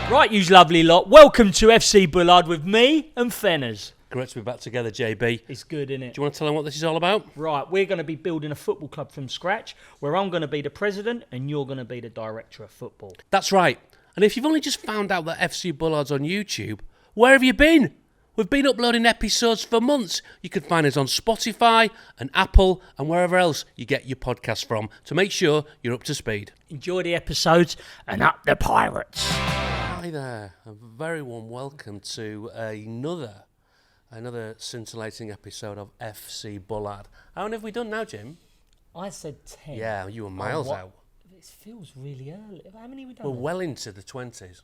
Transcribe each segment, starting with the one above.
Right, you lovely lot. Welcome to FC Bullard with me and Fenners. Great to be back together, JB. It's good, isn't it? Do you want to tell them what this is all about? Right, we're going to be building a football club from scratch where I'm going to be the president and you're going to be the director of football. That's right. And if you've only just found out that FC Bullard's on YouTube, where have you been? We've been uploading episodes for months. You can find us on Spotify and Apple and wherever else you get your podcasts from to make sure you're up to speed. Enjoy the episodes and up the Pirates. Hi there. A very warm welcome to another scintillating episode of FC Bullard. How many have we done now, Jim? I said 10. Yeah, you were miles out. It feels really early. How many have we done? We're well into the 20s.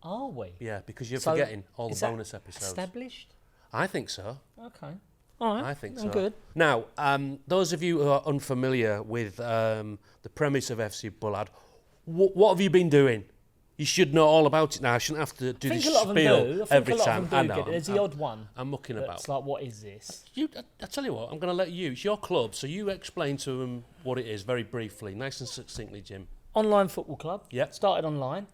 Are we? Yeah, because you're forgetting all the is that bonus episodes. Established? I think so. Okay. All right. I think so. Good. Now, those of you who are unfamiliar with the premise of FC Bullard, what have you been doing? You should know all about it now. I shouldn't have to do this spiel every time. I know. There's the odd one. I'm mucking about. It's like, what is this? I tell you what, I'm going to let you. It's your club, so you explain to them what it is very briefly, nice and succinctly, Jim. Online football club. Yeah. Started online.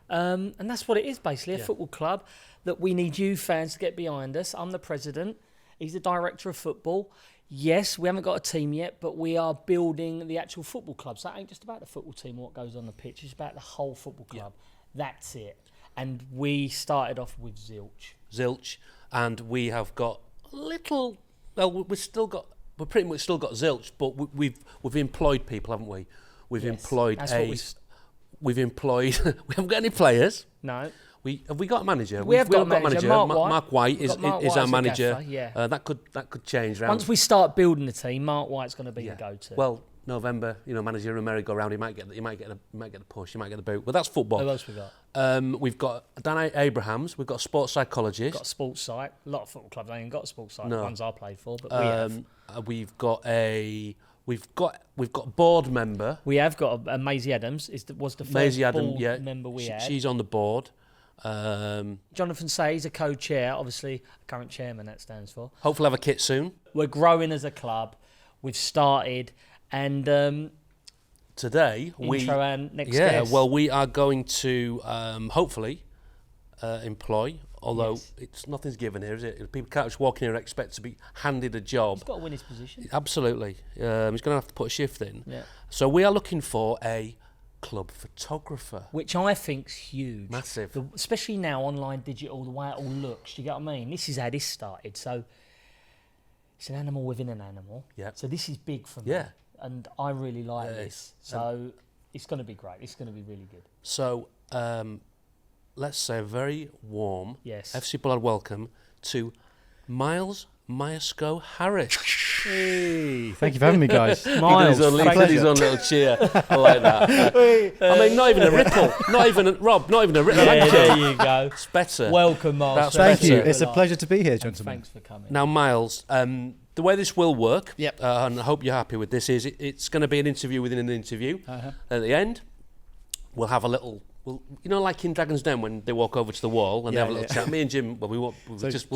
And that's what it is, basically, a football club that we need you fans to get behind us. I'm the president. He's the director of football. Yes, we haven't got a team yet, but we are building the actual football club. So that ain't just about the football team or what goes on the pitch. It's about the whole football club. Yeah. That's it. And we started off with Zilch. And we have got a little... Well, we've pretty much still got Zilch, but we've employed people, haven't we? We've employed We've employed... we haven't got any players. No. Have we got a manager? We've got a manager. Mark White is our manager. Gaffer, yeah. That could change. Once we start building the team, Mark White's going to be the go-to. Well, November, manager and merry-go-round, he might get the push, he might get the boot. But that's football. Who else we got? We've got Dan Abrahams. We've got a sports psychologist. We've got a sports site. A lot of football clubs ain't got a sports site. No. The ones I played for, but we have. We've got a board member. We have got a Maisie Adams. Was the first board member we had. She's on the board. Jonathan Say's a co-chair, obviously a current chairman, that stands for. Hopefully have a kit soon. We're growing as a club. We've started, and today intro and next guest. Well, we are going to hopefully employ. Although nothing's given here, is it? People can't just walk in here and expect to be handed a job. He's got to win his position. Absolutely. He's going to have to put a shift in. Yeah. So we are looking for a club photographer. Which I think's huge. Massive. Especially now, online, digital, the way it all looks. You get what I mean? This is how this started. So it's an animal within an animal. Yeah. So this is big for me. Yeah. And I really like this. So it's going to be great. It's going to be really good. So... let's say a very warm FC Bullard welcome to Miles Mysercough-Harris. Hey, thank you for having me, guys. Miles, his own little cheer. I like that. I mean, not even a ripple. Not even a ripple. Yeah, there you go. It's better. Welcome, Miles. Thank you. It's a pleasure to be here, gentlemen. Thanks for coming. Now, Miles, the way this will work, and I hope you're happy with this, is it's going to be an interview within an interview. At the end, we'll have a little... Well, like in Dragon's Den when they walk over to the wall and they have a little chat. Me and Jim, we'll just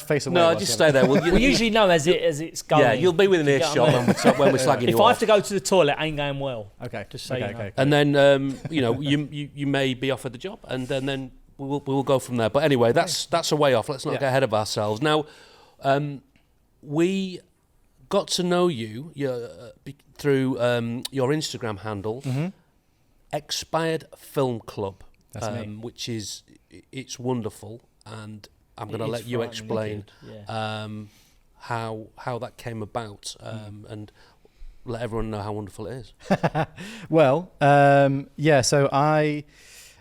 face away. No, just stay there. We usually know as it's going. Yeah, you'll be within earshot when we're slagging you off. If I have to go to the toilet, it ain't going well. Okay. Just say okay. And then you may be offered the job, and then we'll go from there. But anyway, that's a way off. Let's not get ahead of ourselves. Now, we got to know you through your Instagram handle. Mm-hmm. Expired Film Club, which it's wonderful, and I'm going to let you explain how that came about, and let everyone know how wonderful it is. Well, so I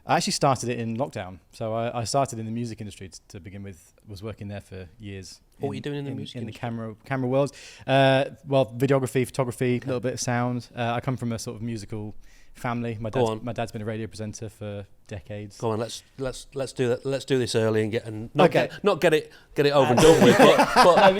actually started it in lockdown. So I started in the music industry to begin with. Was working there for years. What were you doing in the music industry? In the camera world? Videography, photography, a little bit of sound. I come from a sort of musical family. My dad's been a radio presenter for decades. Go on, let's do that. Let's do this early and not get it over and done with. But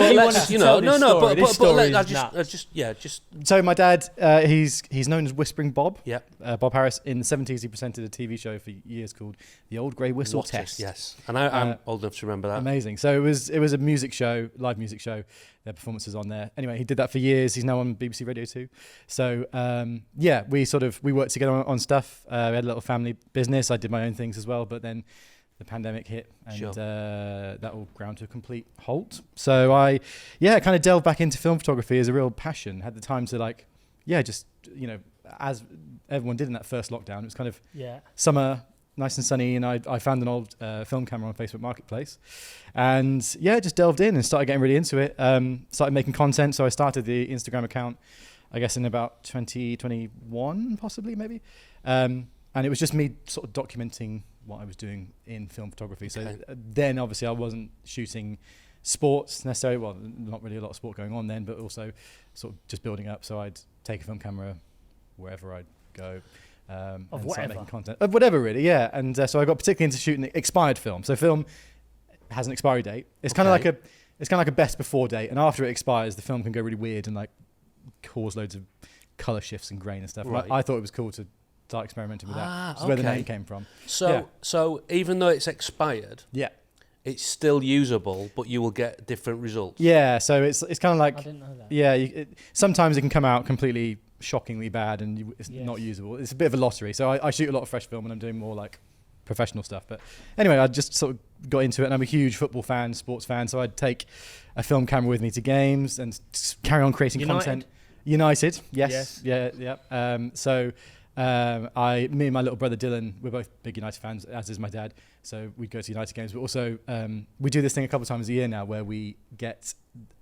let's So my dad, he's known as Whispering Bob. Yeah. Bob Harris. In the 70s, he presented a TV show for years called The Old Grey Whistle Test. Yes, and I'm old enough to remember that. Amazing. So it was a music show, live music show. Their performances on there. Anyway, he did that for years. He's now on BBC Radio 2. So we worked together on stuff. We had a little family business. I did my own things as well, but then the pandemic hit and that all ground to a complete halt. So I kind of delved back into film photography as a real passion. Had the time to just, as everyone did in that first lockdown, it was kind of summer, nice and sunny, and I found an old film camera on Facebook Marketplace, and just delved in and started getting really into it. Started making content, so I started the Instagram account, I guess in about 2021, possibly maybe, and it was just me sort of documenting what I was doing in film photography. Okay. So then obviously I wasn't shooting sports necessarily, well, not really a lot of sport going on then, but also sort of just building up. So I'd take a film camera wherever I'd go. Of and whatever. start making content. Of whatever, really, yeah. And so I got particularly into shooting expired film. So film has an expiry date. It's kind of like a best before date, and after it expires, the film can go really weird and like cause loads of color shifts and grain and stuff. Right. I thought it was cool to start experimenting with that. That's where the name came from. So even though it's expired, it's still usable, but you will get different results. Yeah, so it's kind of like, I didn't know that. Yeah, sometimes it can come out completely shockingly bad and it's not usable. It's a bit of a lottery. So I shoot a lot of fresh film and I'm doing more like professional stuff. But anyway, I just sort of got into it, and I'm a huge football fan, sports fan. So I'd take a film camera with me to games and carry on creating content. United, yes. Yeah. Me and my little brother Dylan, we're both big United fans, as is my dad. So we'd go to United games, but also we do this thing a couple of times a year now where we get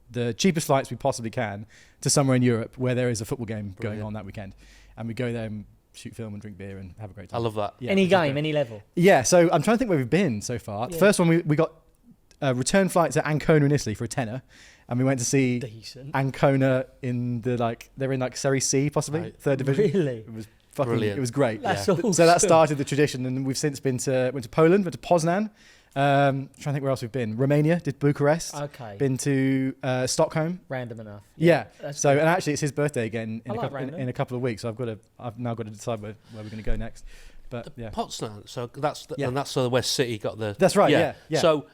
the cheapest flights we possibly can to somewhere in Europe where there is a football game going on that weekend. And we go there and shoot film and drink beer and have a great time. I love that. Yeah, any game, any level. Yeah, so I'm trying to think where we've been so far. Yeah. The first one, we got a return flight to Ancona in Italy for a tenner. And we went to see Ancona in they're in Serie C possibly, third division. Really? It was brilliant. It was great. That's awesome. So that started the tradition, and we've since went to Poland, went to Poznan. Trying to think where else we've been. Romania, did Bucharest. Okay. Been to Stockholm. Random enough. Yeah. So and actually it's his birthday again in a couple of weeks. So I've now got to decide where we're going to go next. But Poznan. So that's the West City got the. That's right. Yeah. So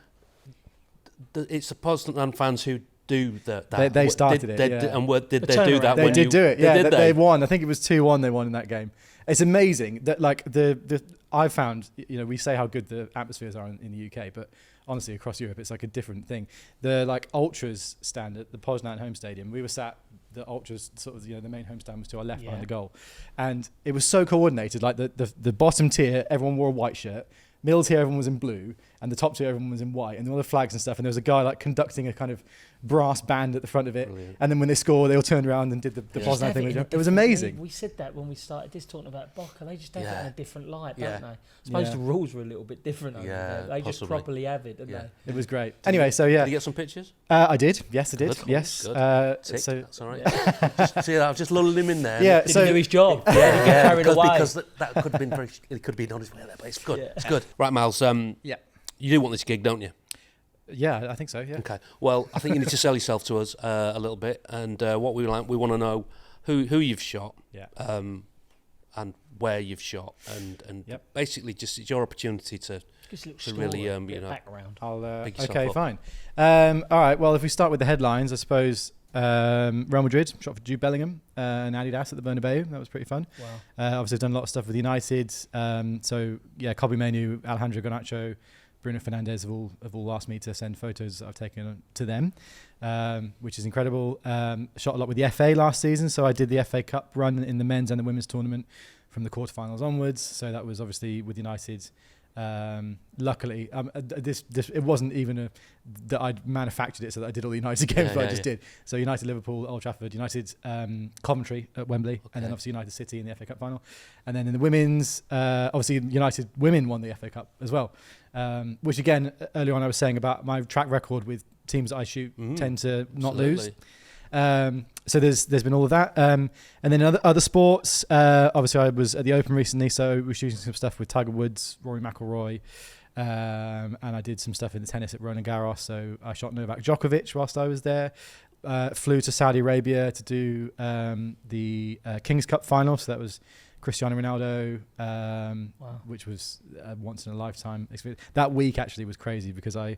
it's the Poznan fans who do that. They started it. And did they do that? They did do it. Yeah, they won. I think it was 2-1. They won in that game. It's amazing that I've found, we say how good the atmospheres are in the UK, but honestly across Europe it's like a different thing. The ultras stand at the Poznan home stadium. We were sat, the ultras sort of, the main home stand was to our left behind the goal, and it was so coordinated. Like the bottom tier, everyone wore a white shirt. Middle tier, everyone was in blue, and the top tier, everyone was in white, and all the flags and stuff. And there was a guy conducting a kind of brass band at the front of it. Brilliant. And then when they scored, they all turned around and did the Poznan thing. It was amazing. We said that when we started this talking about Boca. They just have it in a different light, don't they? I suppose the rules were a little bit different over there. They just properly have it, didn't they? It was great. Anyway, so Did you get some pictures? I did. Yes, I did. Good. Yes. Good. So that's all right. I've just lulled him in there. Yeah. Did he do his job? Did he get carried away? Because that could have been it could have been on his way there, but it's good. Yeah. It's good. Right, Miles. You do want this gig, don't you? Yeah, I think so. Yeah. Okay. Well, I think you need to sell yourself to us a little bit, and what we want to know who you've shot, and where you've shot, and basically just it's your opportunity to really background. Okay, fine. All right. Well, if we start with the headlines, I suppose Real Madrid shot for Jude Bellingham and Adidas at the Bernabeu. That was pretty fun. Wow. Obviously, I've done a lot of stuff with United. Kobbie Mainoo, Alejandro Garnacho, Bruno Fernandes have all asked me to send photos that I've taken to them, which is incredible. Shot a lot with the FA last season, so I did the FA Cup run in the men's and the women's tournament from the quarterfinals onwards. So that was obviously with United. Luckily, it wasn't even that I'd manufactured it, so that I did all the United games, but I just did. So United Liverpool, Old Trafford, United Coventry at Wembley, and then obviously United City in the FA Cup final. And then in the women's, obviously United women won the FA Cup as well, which again, earlier on I was saying about my track record with teams that I shoot tend to not lose. So there's been all of that, and then in other sports, obviously I was at the Open recently, so we were shooting some stuff with Tiger Woods, Rory McIlroy, and I did some stuff in the tennis at Roland Garros. So I shot Novak Djokovic whilst I was there. Flew to Saudi Arabia to do the Kings Cup final, so that was Cristiano Ronaldo, which was a once in a lifetime experience. That week actually was crazy because I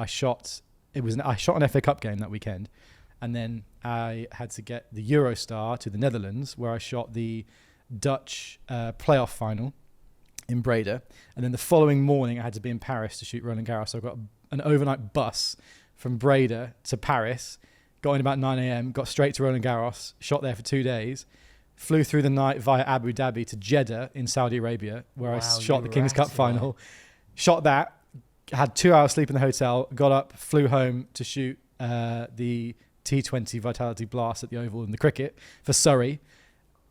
shot an FA Cup game that weekend. And then I had to get the Eurostar to the Netherlands, where I shot the Dutch playoff final. in Breda, and then the following morning I had to be in Paris to shoot Roland Garros. So I got an overnight bus from Breda to Paris, got in about 9 a.m, got straight to Roland Garros, shot there for 2 days, flew through the night via Abu Dhabi to Jeddah in Saudi Arabia, where I shot the King's Cup final. Shot that, had 2 hours sleep in the hotel, got up, flew home to shoot the T20 Vitality Blast at the Oval in the cricket for Surrey,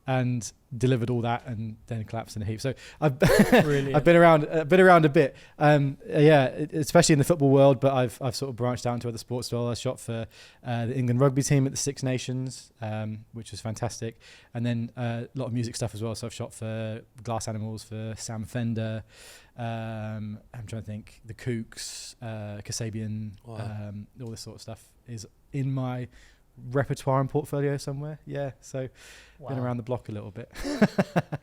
and delivered all that, and then collapsed in a heap. So I've been around a bit, especially in the football world. But I've sort of branched out into other sports as well. I shot for the England rugby team at the Six Nations, which was fantastic, and then a lot of music stuff as well. So I've shot for Glass Animals, for Sam Fender. I'm trying to think, the Kooks, Kasabian, all this sort of stuff is in my repertoire and portfolio somewhere. So been around the block a little bit.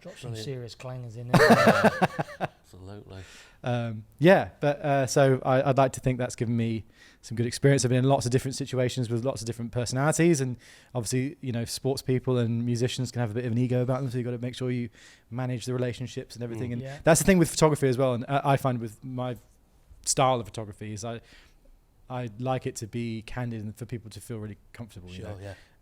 Drop some serious clangers in Absolutely. So I'd like to think that's given me some good experience. I've been in lots of different situations with lots of different personalities, and obviously, sports people and musicians can have a bit of an ego about them, so you've got to make sure you manage the relationships and everything. And that's the thing with photography as well. And I find with my style of photography is I like it to be candid and for people to feel really comfortable,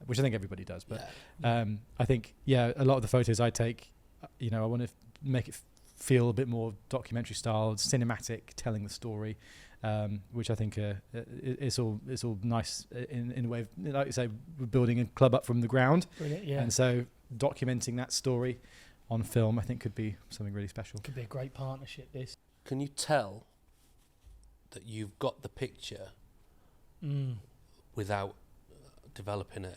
which I think everybody does. But I think, a lot of the photos I take, I want to make it feel a bit more documentary style, cinematic, telling the story, which I think it's all nice in a way of, like you say, we're building a club up from the ground. Brilliant, and so documenting that story on film, I think, could be something really special. Could be a great partnership, this. Can you tell that you've got the picture without developing it?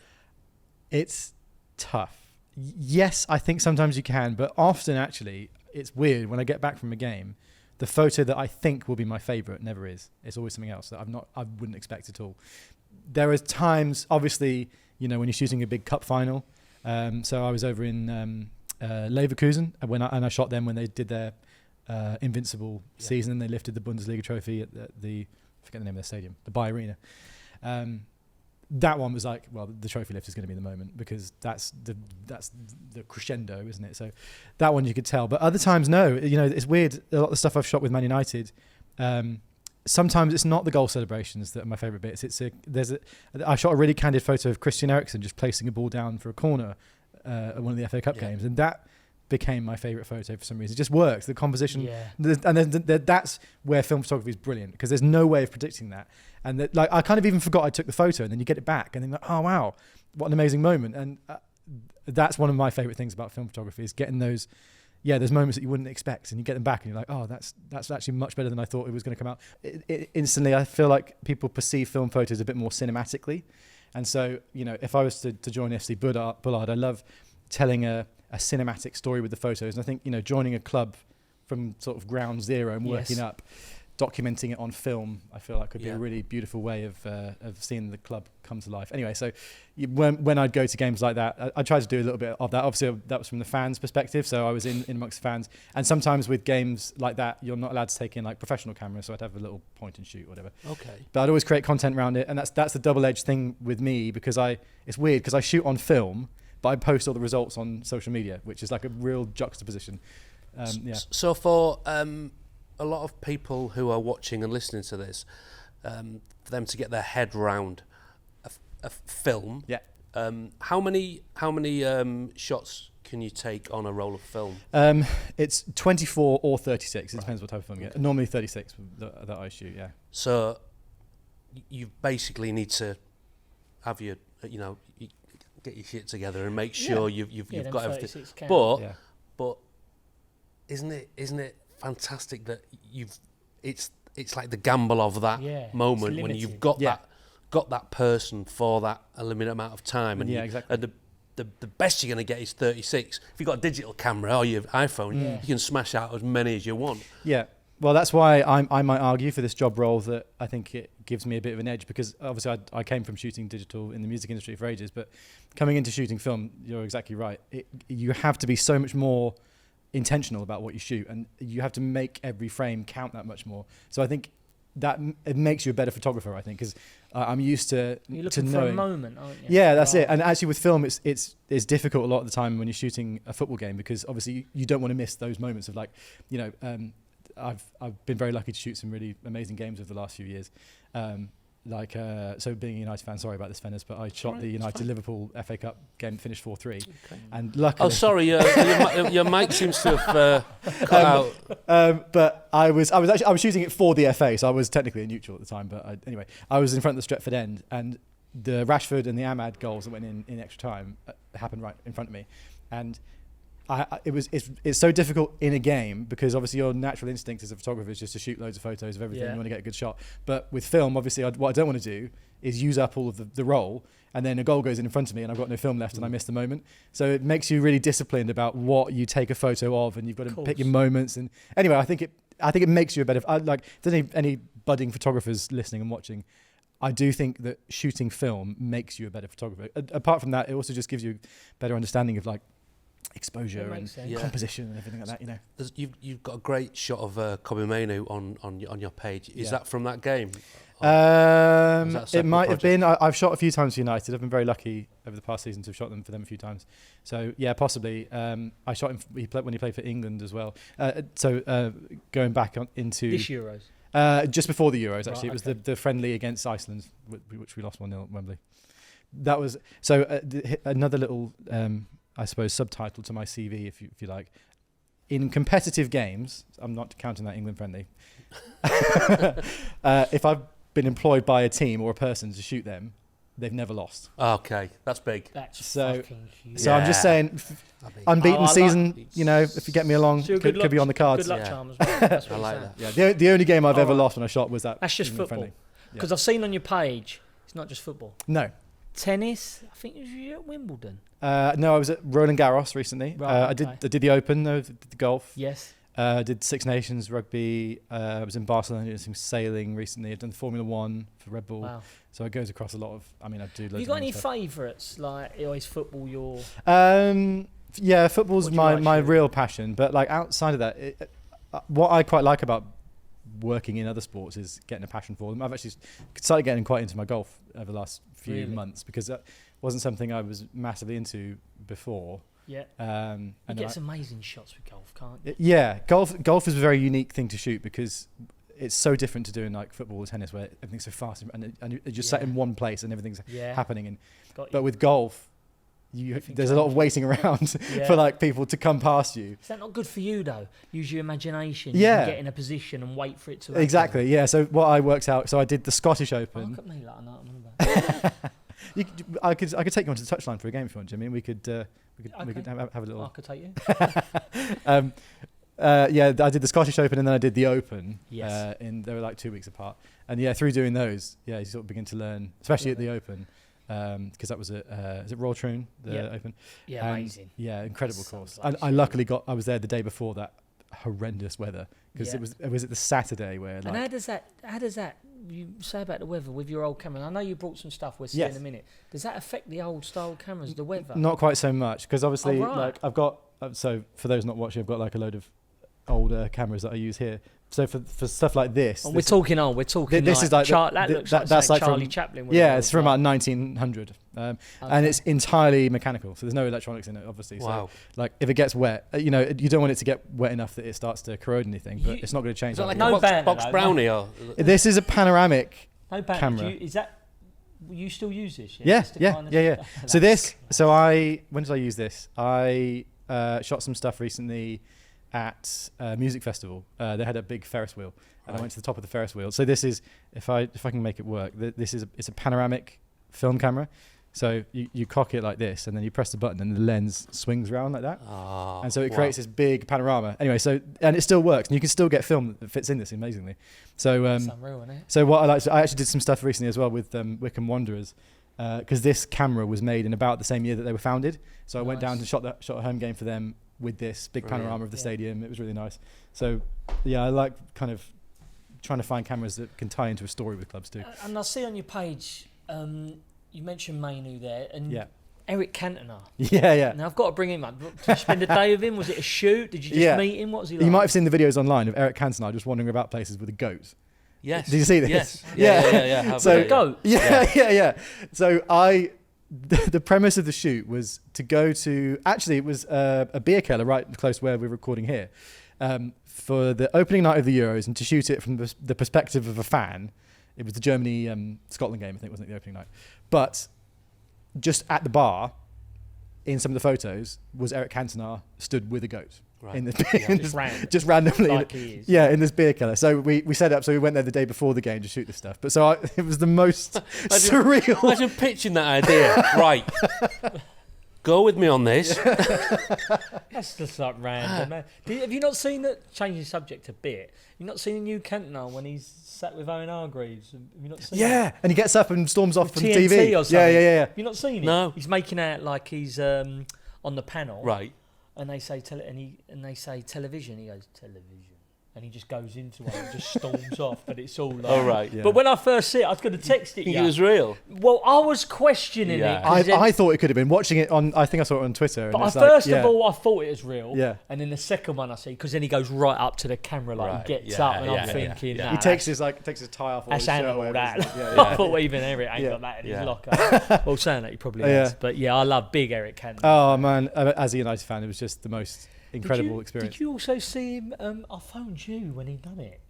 It's tough. Yes, I think sometimes you can, but often actually it's weird. When I get back from a game, the photo that I think will be my favourite never is. It's always something else that I wouldn't expect at all. There is times, obviously, when you're shooting a big cup final. So I was over in Leverkusen and I shot them when they did their invincible season, and they lifted the Bundesliga trophy at the I forget the name of the stadium, the Bayer Arena. That one was like, well, the trophy lift is going to be the moment, because that's the crescendo, isn't it? So that one you could tell. But other times, no. It's weird. A lot of the stuff I've shot with Man United, sometimes it's not the goal celebrations that are my favourite bits. I shot a really candid photo of Christian Eriksen just placing a ball down for a corner at one of the FA Cup games, and that became my favourite photo for some reason. It just works. The composition, and then that's where film photography is brilliant, because there's no way of predicting that. And I kind of even forgot I took the photo, and then you get it back, and then oh wow, what an amazing moment. And that's one of my favourite things about film photography, is getting those moments that you wouldn't expect, and you get them back, and you're like, oh, that's actually much better than I thought it was going to come out. Instantly, I feel like people perceive film photos a bit more cinematically, and so if I was to join FC Bullard, I love telling a cinematic story with the photos. And I think, joining a club from sort of ground zero and working up, documenting it on film, I feel like could be a really beautiful way of seeing the club come to life. Anyway, so when I'd go to games like that, I tried to do a little bit of that. Obviously, that was from the fans' perspective, so I was in amongst the fans. And sometimes with games like that, you're not allowed to take in like professional cameras, so I'd have a little point and shoot or whatever. Okay. But I'd always create content around it, and that's the double-edged thing with me, because it's weird, because I shoot on film, but I post all the results on social media, which is like a real juxtaposition. So for a lot of people who are watching and listening to this, for them to get their head round a film, how many shots can you take on a roll of film? It's 24 or 36. It depends what type of film you get. Normally 36 that I shoot. Yeah. So you basically need to have your get your shit together and make sure you've got everything. But isn't it fantastic that it's like the gamble of that moment when you've got that person for that a limited amount of time, and exactly. And the best you're going to get is 36. If you've got a digital camera or your iPhone, you can smash out as many as you want. Yeah. Well, that's why I might argue for this job role that I think it gives me a bit of an edge, because obviously I came from shooting digital in the music industry for ages, but coming into shooting film, you're exactly right. You have to be so much more intentional about what you shoot, and you have to make every frame count that much more. So I think it makes you a better photographer, I think, because I'm used to You're looking knowing. for a moment, aren't you? Yeah, that's it. And actually, with film, it's difficult a lot of the time when you're shooting a football game, because obviously you don't want to miss those moments of, like, you know, I've been very lucky to shoot some really amazing games over the last few years. So being a United fan, sorry about this, Fenners, but I shot the United-Liverpool FA Cup game, finished 4-3. Okay. And luckily... Oh, sorry, your mic seems to have cut out. But I was shooting it for the FA, so I was technically a neutral at the time. But anyway, I was in front of the Stretford end, and the Rashford and the Ahmad goals that went in extra time happened right in front of me. And it's so difficult in a game, because obviously your natural instinct as a photographer is just to shoot loads of photos of everything. You want to get a good shot. But with film, obviously, what I don't want to do is use up all of the roll, and then a goal goes in front of me and I've got no film left and I miss the moment. So it makes you really disciplined about what you take a photo of, and you've got to pick your moments. And anyway, I think it makes you a better, like, if there's any budding photographers listening and watching, I do think that shooting film makes you a better photographer. Apart from that, it also just gives you a better understanding of, like, exposure and composition and everything like that, you know. You've got a great shot of Kobbie Mainoo on your page. Is that from that game? It might have been. I've shot a few times for United. I've been very lucky over the past season to have shot them for them a few times. So yeah, possibly. I shot him when he played for England as well. Going back into this Euros. Just before the Euros, actually. Right, it was the friendly against Iceland, which we lost 1-0 at Wembley. That was another little. I suppose, subtitle to my CV, if you like. In competitive games, I'm not counting that England friendly. If I've been employed by a team or a person to shoot them, they've never lost. Okay, that's big. That's fucking huge. So I'm just saying, unbeaten season. You know, if you get me along, could be on the cards. Good luck charm as well. That's what I like that. Yeah, the only game I've ever lost when I shot was that. That's just England football. Because I've seen on your page, it's not just football. No. Tennis. I think you were at Wimbledon. No, I was at Roland Garros recently. Right, I did the Open, did the golf. Yes. Did Six Nations rugby. I was in Barcelona doing some sailing recently. I've done Formula 1 for Red Bull. Wow. So it goes across a lot of. I mean, I do. Have you got any favourites? Like, always football. Yeah, football's my real passion. But like outside of that, what I quite like about working in other sports is getting a passion for them. I've actually started getting quite into my golf over the last few months, because that wasn't something I was massively into before. Yeah. You get some amazing shots with golf, can't you? Yeah, golf is a very unique thing to shoot, because it's so different to doing like football or tennis, where everything's so fast and you're just sat in one place and everything's happening. But with golf, there's a lot of waiting around for like people to come past you. Is that not good for you though? Use your imagination. You can get in a position and wait for it to happen. Exactly. Yeah. So what I worked out. So I did the Scottish Open. Look at me like I know what I'm on about. I could take you onto the touchline for a game if you want, Jimmy. We could have a little. I could take you. I did the Scottish Open and then I did the Open. Yes. They were like 2 weeks apart. And through doing those, you sort of begin to learn, especially at the Open. Because that was is it Royal Troon, the Open? Yeah, amazing. Yeah, incredible course. I luckily I was there the day before that horrendous weather, because it was at the Saturday where. Like, and how does that you say about the weather with your old camera? I know you brought some stuff we'll see in a minute. Does that affect the old style cameras, the weather? Not quite so much, because obviously like I've got so for those not watching, I've got like a load of older cameras that I use here. So for stuff like this, we're talking this is like that looks that's like Charlie from, Chaplin. Yeah, it's from about 1900, and it's entirely mechanical. So there's no electronics in it, obviously. Wow. So like if it gets wet, you don't want it to get wet enough that it starts to corrode anything. But it's not going to change. Is that like a box brownie? Or? This is a panoramic camera. Is that? You still use this? Yeah. So when did I use this? I shot some stuff recently at a music festival. They had a big Ferris wheel, and I went to the top of the Ferris wheel. So this is, if I can make it work, it's a panoramic film camera. So you cock it like this, and then you press the button, and the lens swings around like that. Oh, and so it creates this big panorama. Anyway, and it still works, and you can still get film that fits in this amazingly. So that's unreal, isn't it? So what I actually did some stuff recently as well with Wycombe Wanderers, because this camera was made in about the same year that they were founded. So I went down and shot a home game for them with this big panorama of the stadium. It was really nice. So I like kind of trying to find cameras that can tie into a story with clubs too. And I see on your page, you mentioned Mainoo there, and Eric Cantona. Yeah. Now I've got to bring him up. Did you spend a day with him? Was it a shoot? Did you just meet him? What was he like? You might have seen the videos online of Eric Cantona just wandering about places with a goat. Yes. Did you see this? Yes. Yeah. So goat. Yeah. So the premise of the shoot was to go to, actually it was a beer keller right close to where we're recording here, for the opening night of the Euros, and to shoot it from the perspective of a fan. It was the Germany-Scotland game, I think, wasn't it, the opening night? But just at the bar, in some of the photos, was Eric Cantona stood with a goat. Right. In this, Just randomly. Like he is. Yeah, in this beer keller. So we set up, so we went there the day before the game to shoot this stuff. But so it was the most surreal. Imagine pitching that idea. Right. Go with me on this. That's just like random, man. Have you not seen that? Changing the subject a bit. You've not seen the new Cantona when he's sat with Owen Hargreaves? Have you not seen that? And he gets up and storms off from TNT TV. or something. Yeah. Have you not seen it? No. He's making out like he's on the panel. Right. And they say television. He goes, television. And he just goes into it and just storms off. But it's all like... Oh, right. Yeah. But when I first see it, I was going to text it. Think it was real? Well, I was questioning it. I thought it could have been. Watching it on, I think I saw it on Twitter. But and first of all, I thought it was real. Yeah. And then the second one I see, because then he goes right up to the camera, like he gets up, and I'm thinking, nah, he takes his tie off. That's animal, that. Yeah. I thought even Eric ain't got that in his locker. Well, saying that he probably has. But yeah, I love big Eric Cantona. Oh man, as a United fan, it was just the most incredible experience. Did you also see him? I phoned you when he done it.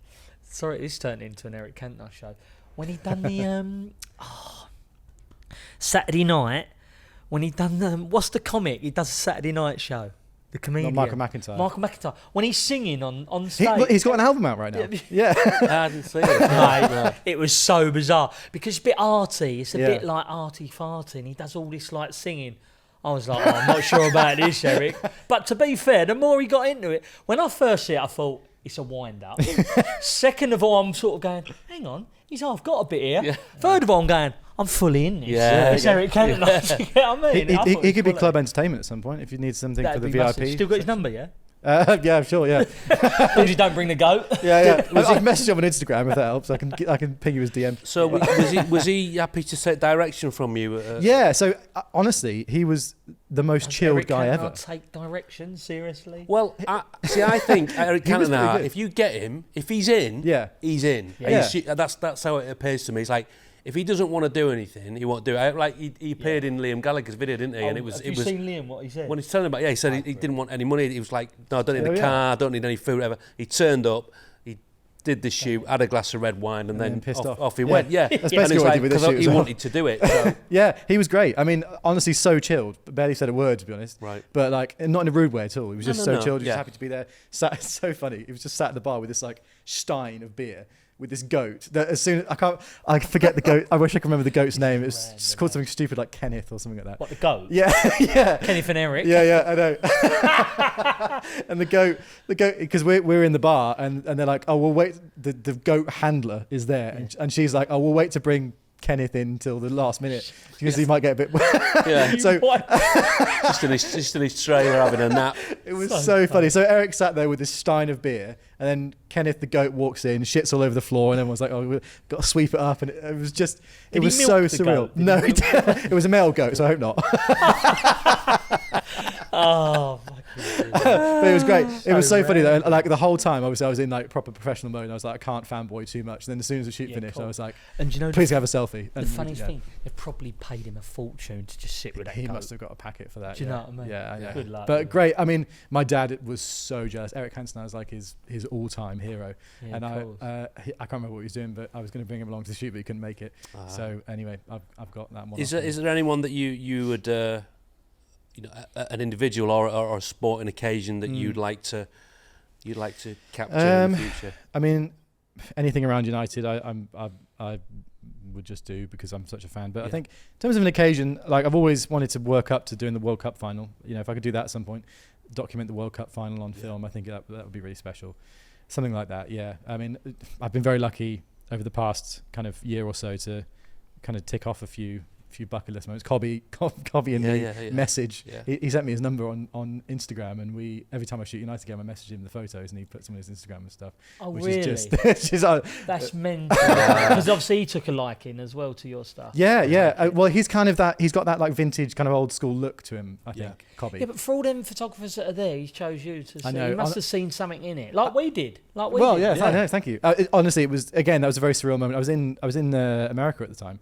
Sorry, this turned into an Eric Cantona show. When he done the Saturday night, when he done what's the comic? He does a Saturday night show. The comedian. Not Michael McIntyre. Michael McIntyre. When he's singing on stage. He's got an album out right now. Yeah. I didn't see it. No. It was so bizarre because it's a bit arty. It's a bit like arty-farty, and he does all this like singing. I was like, I'm not sure about this, Eric. But to be fair, the more he got into it, when I first see it, I thought, it's a wind-up. Second of all, I'm sort of going, hang on, he's half got a bit here. Yeah. Third of all, I'm going, I'm fully in this. Yeah. It's Eric Cantona. You get what I mean? He could be club entertainment at some point if you need something for the VIP. Massive. Still got his number, yeah? Yeah, sure, yeah. As long as you don't bring the goat. Yeah. I've messaged him on Instagram if that helps. I can ping you his DM. So was he happy to take direction from you? Yeah. So honestly, he was the most chilled Eric guy Cantona ever. Take direction seriously. Well, I think Eric Cantona, if you get him, if he's in, he's in. Yeah. That's how it appears to me. It's like, if he doesn't want to do anything, he won't do it. Like he appeared in Liam Gallagher's video, didn't he? And have you seen Liam? What he said? When he's telling about, he said he didn't want any money. He was like, no, I don't need a car, I don't need any food, whatever. He turned up, he did the shoot, had a glass of red wine, and then pissed off he went. Yeah, that's basically what he did with this shoot. He wanted to do it. So. Yeah, he was great. I mean, honestly, so chilled. Barely said a word, to be honest. Right. But like, not in a rude way at all. He was just so chilled. He was happy to be there. It's so funny. He was just sat at the bar with this like stein of beer. With this goat, that as soon as I forget the goat. I wish I could remember the goat's name. It's just called something stupid like Kenneth or something like that. What, the goat? Yeah. Kenneth and Eric. Yeah, I know. And the goat, because we're in the bar and they're like, oh, we'll wait. The goat handler is there, and she's like, oh, we'll wait to bring Kenneth in until the last minute because he might get a bit. So just in his trailer having a nap. It was so funny. So Eric sat there with this stein of beer, and then Kenneth the goat walks in, shits all over the floor, and everyone's like, "Oh, we've got to sweep it up." And it was just, it was so surreal. No, it was a male goat, so I hope not. Oh, but it was great. It was so funny though. Like the whole time, obviously, I was in like proper professional mode. I was like, I can't fanboy too much. And then as soon as the shoot finished, I was like, and you know, please have a selfie. The funny thing, they probably paid him a fortune to just sit with that. He must have got a packet for that. Do you know what I mean? Yeah. Good luck. But great. I mean, my dad was so jealous. Eric Cantona was like his all-time hero, and I can't remember what he was doing, but I was going to bring him along to the shoot, but he couldn't make it. So anyway, I've got that one. Is there anyone that you would an individual or a sporting occasion that you'd like to capture in the future? I mean, anything around United, I would just do because I'm such a fan. But I think in terms of an occasion, like I've always wanted to work up to doing the World Cup final. You know, if I could do that at some point, document the World Cup final on film, I think that would be really special. Something like that. Yeah. I mean, I've been very lucky over the past kind of year or so to kind of tick off a few few bucket list moments. Kobbie and me message. Yeah. He sent me his number on Instagram, and every time I shoot United game, I message him the photos, and he puts them on his Instagram and stuff. Oh, which really? is just, that's mental. Because obviously he took a liking as well to your stuff. Yeah. Well, he's kind of that. He's got that like vintage kind of old school look to him. I think Kobbie. Yeah, but for all them photographers that are there, he chose you to see. I know. He must have seen something in it, like we did. I know. Thank you. Honestly, it was that was a very surreal moment. I was in America at the time,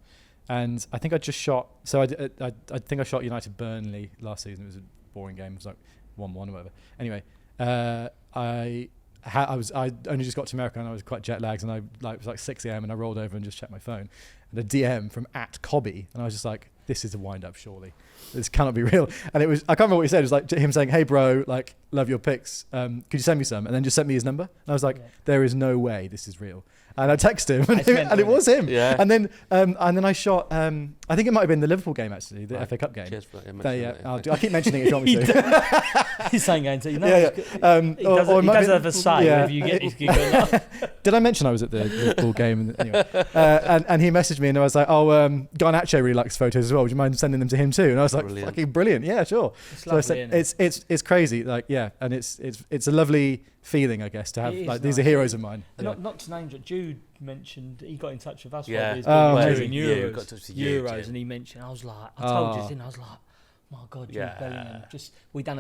and I think I just shot. So I think I shot United Burnley last season. It was a boring game. It was like 1-1 or whatever. Anyway, I only just got to America and I was quite jet lagged, and it was like 6 a.m. and I rolled over and just checked my phone, and a DM from @Kobbie, and I was just like, this is a wind up, surely. This cannot be real. And I can't remember what he said. It was like him saying, hey bro, like, love your pics. Could you send me some? And then just sent me his number. And I was like, there is no way this is real. And I texted him, and it was him. Yeah. And then I shot. I think it might have been the Liverpool game actually, the FA Cup game. Cheers for that. I keep mentioning it if you want me to. He's saying going to. He does have a say whether you get his gig or not. Did I mention I was at the Liverpool game? Anyway, and he messaged me, and I was like, Garnacho really likes photos as well. Would you mind sending them to him too? And I was like, fucking brilliant. Yeah, sure. It's lovely, it's crazy. Like, yeah, and it's a lovely feeling, I guess, to have like these are heroes of mine. Not to name it, Jude mentioned he got in touch with us. Yeah. Amazing. Euros, and he mentioned. I was like, I told you, I was like, my God, Jude Bellingham.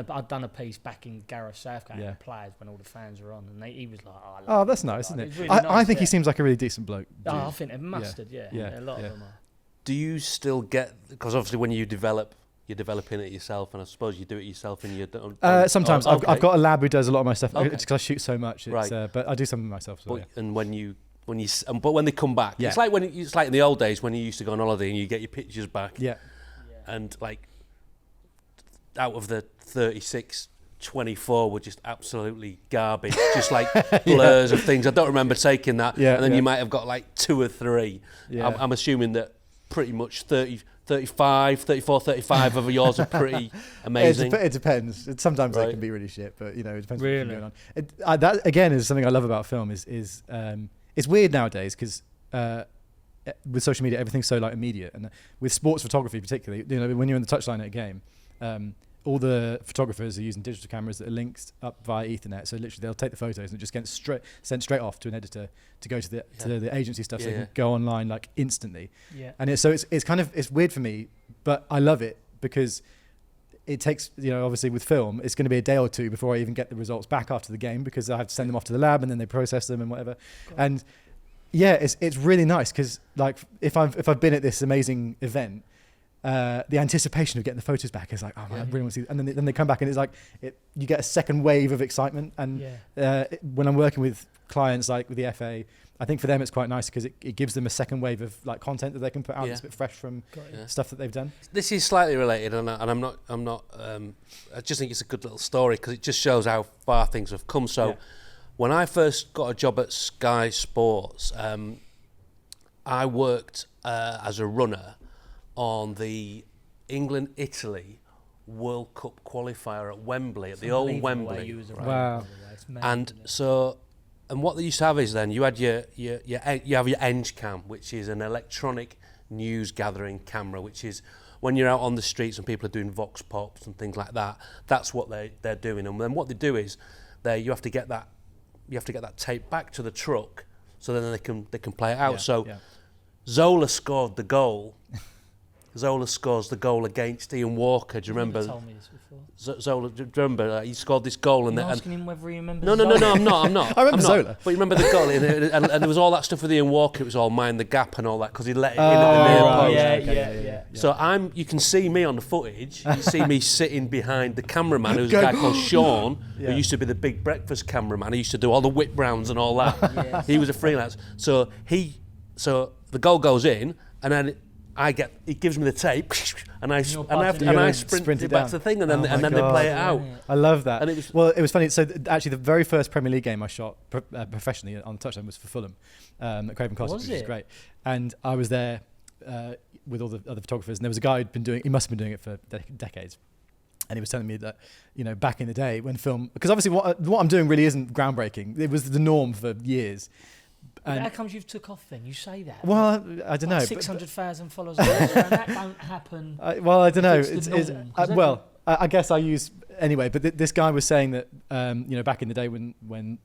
I'd done a piece back in Gareth Southgate and players when all the fans were on, and he was like, that's nice, isn't it? Really I think he seems like a really decent bloke. I think they're mustard. A lot of them are. Do you still get, because obviously when you develop, you're developing it yourself, and I suppose you do it yourself in your sometimes I've got a lab who does a lot of my stuff. It's because I shoot so much, but I do some of myself as well. And but when they come back, it's like in the old days when you used to go on holiday and you get your pictures back, and like out of the 36, 24 were just absolutely garbage, just like blurs of things. I don't remember taking that, and then you might have got like 2 or 3. I'm assuming that pretty much 34, 35 of yours are pretty amazing. It depends. Sometimes they can be really shit, but it depends what's going on. That again is something I love about film. Is it's weird nowadays because with social media everything's so like immediate, and with sports photography particularly, when you're in the touchline at a game, all the photographers are using digital cameras that are linked up via Ethernet. So literally they'll take the photos and it just get sent straight off to an editor to go to the agency stuff, so they can go online like instantly. And it's weird for me, but I love it because it takes, obviously with film, it's going to be a day or two before I even get the results back after the game, because I have to send them off to the lab and then they process them and whatever. And it's really nice because like if I've been at this amazing event, the anticipation of getting the photos back is like, oh man, I really want to see. And then they come back and it's like you get a second wave of excitement. And when I'm working with clients like with the FA, I think for them it's quite nice because it gives them a second wave of like content that they can put out that's a bit fresh from stuff that they've done. This is slightly related, and I'm not. I just think it's a good little story because it just shows how far things have come. So when I first got a job at Sky Sports, I worked as a runner on the England-Italy World Cup qualifier at Wembley, at the old Wembley. Wow. And what they used to have is then you had you have your Eng cam, which is an electronic news gathering camera, which is when you're out on the streets and people are doing vox pops and things like that. That's what they're doing. And then what they do is you have to get that tape back to the truck, so then they can play it out. Zola scored the goal. Zola scores the goal against Ian Walker. Do you remember? You told me this before. Zola, do you remember? He scored this goal. You're asking him whether he remembers. No, I'm not. I remember Zola. But you remember the goal, and there was all that stuff with Ian Walker. It was all mind the gap and all that because he let it in at the near post. So you can see me on the footage. You see me sitting behind the cameraman, who's a guy called Sean, who used to be the Big Breakfast cameraman. He used to do all the whip rounds and all that. He was a freelance. So the goal goes in, and then he gives me the tape, and I sprint it back to the thing, and then they play it out. I love that. And it was funny. So actually, the very first Premier League game I shot professionally on the touchline was for Fulham at Craven Cottage, which was great. And I was there with all the other photographers, and there was a guy he must have been doing it for decades. And he was telling me that, back in the day when film, because obviously what I'm doing really isn't groundbreaking. It was the norm for years. But how comes you've took off then? You say that. Well, I don't know. 600,000 followers on Instagram. That don't happen. I don't know. I guess I use anyway. But this guy was saying that back in the day when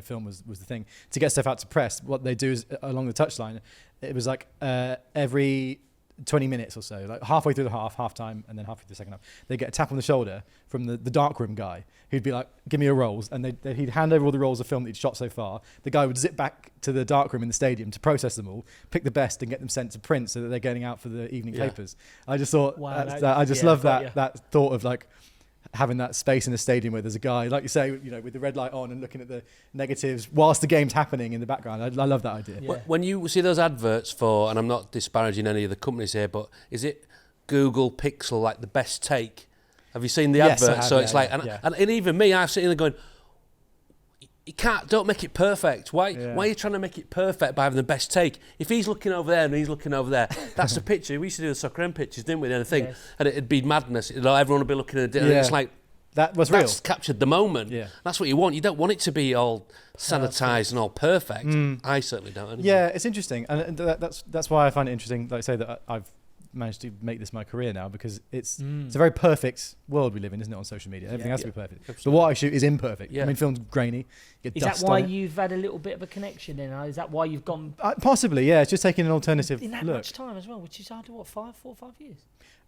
film was the thing, to get stuff out to press, what they do is along the touchline, it was like every 20 minutes or so, like halfway through the half time, and then halfway through the second half, they get a tap on the shoulder from the darkroom guy who'd be like, give me your rolls, and he'd hand over all the rolls of film that he'd shot so far. The guy would zip back to the darkroom in the stadium to process them all, pick the best and get them sent to print so that they're getting out for the evening papers. I just thought, I just love that thought of like having that space in the stadium where there's a guy, like you say, with the red light on and looking at the negatives whilst the game's happening in the background. I love that idea. Yeah. When you see those adverts for, and I'm not disparaging any of the companies here, but is it Google Pixel, like the best take? Have you seen the advert? So it's like, and even me, I've sitting there going, don't make it perfect. Why are you trying to make it perfect by having the best take? If he's looking over there and he's looking over there, that's the picture. We used to do the Soccer M pictures, didn't we? And it'd be madness. Everyone would be looking at it. And it's like, that's captured the moment. Yeah. That's what you want. You don't want it to be all sanitised and all perfect. I certainly don't. Anyway. Yeah, it's interesting. And that's why I find it interesting, like I say, that I've managed to make this my career now, because it's a very perfect world we live in, isn't it, on social media? Everything has to be perfect. Absolutely. So what I shoot is imperfect. I mean, film's grainy. Is that why you've had a little bit of a connection then? Is that why you've gone... possibly, yeah. It's just taking an alternative in that much time as well, which is after, 4 or 5 years?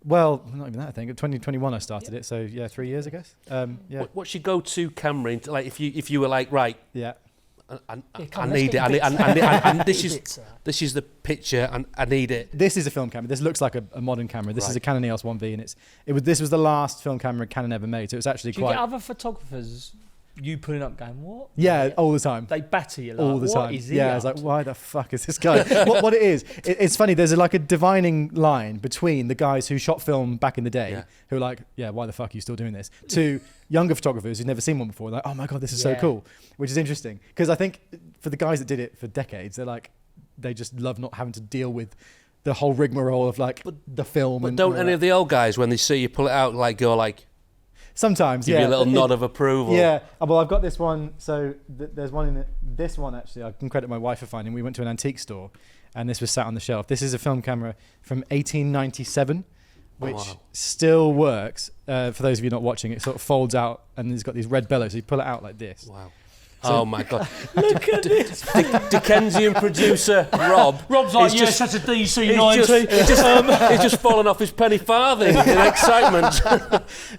Well, not even that, I think. In 2021 I started it, so 3 years, I guess. What's your go-to camera? Like, if you were like, right... Yeah. I need it. And this is the picture, and I need it. This is a film camera. This looks like a modern camera. This is a Canon EOS 1V, and this was the last film camera Canon ever made. So it was actually Do you get other photographers you putting up going, what? Yeah, all the time. They batter you like, all the time. What is he I was like, why the fuck is this guy? what it is, it's funny. There's like a divining line between the guys who shot film back in the day, who are like, why the fuck are you still doing this? To younger photographers who've never seen one before, like, oh my God, this is so cool, which is interesting. Because I think for the guys that did it for decades, they just love not having to deal with the whole rigmarole of like the film. But don't any of the old guys, when they see you pull it out, go like... Sometimes, give you a little nod of approval. Yeah, well, I've got this one. So there's one in it. This one, actually, I can credit my wife for finding. We went to an antique store, and this was sat on the shelf. This is a film camera from 1897, which still works. For those of you not watching, it sort of folds out, and it's got these red bellows. So you pull it out like this. Wow. So, oh my God! Look at this. Dickensian producer Rob's like, yes, that's a DC 90. He's just fallen off his penny farthing in excitement.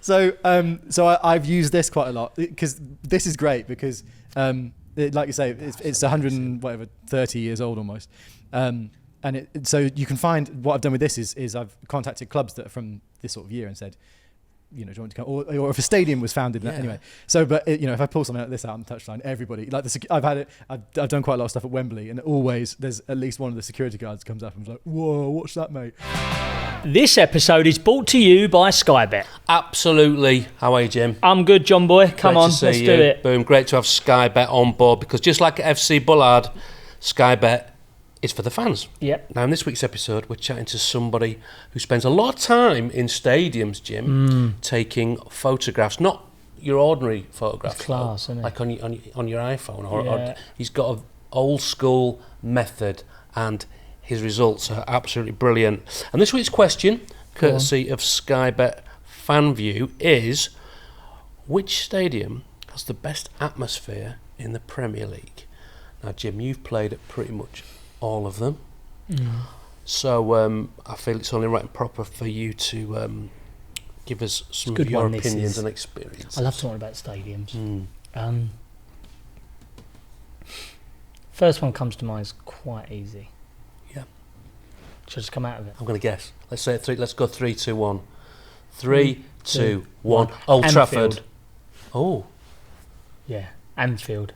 So I've used this quite a lot, because this is great, because like you say, it's 130 years old almost, and so you can find what I've done with this is I've contacted clubs that are from this sort of year and said, do you want to come? Or if a stadium was founded, anyway. So, but if I pull something like this out on the touchline, everybody I've done quite a lot of stuff at Wembley, and always there's at least one of the security guards comes up and is like, "Whoa, what's that, mate?" This episode is brought to you by Sky Bet. Absolutely. How are you, Jim? I'm good, John boy. Come on, let's do it. Boom! Great to have Sky Bet on board, because just like at FC Bullard, Sky Bet is for the fans. Yep. Now, in this week's episode, we're chatting to somebody who spends a lot of time in stadiums, Jim, taking photographs, not your ordinary photographs. It's class, isn't it? Like on your iPhone. Or he's got an old school method, and his results are absolutely brilliant. And this week's question, courtesy of Sky Bet FanView, is: which stadium has the best atmosphere in the Premier League? Now, Jim, you've played at pretty much all of them. So I feel it's only right and proper for you to give us some of your opinions and experiences. I love talking about stadiums. First one comes to mind is quite easy. Yeah. Should I just come out of it? I'm going to guess. Let's say 3. Let's go 3, 2, 1. 3, 2, 1. Old Trafford. Oh. Yeah, Anfield.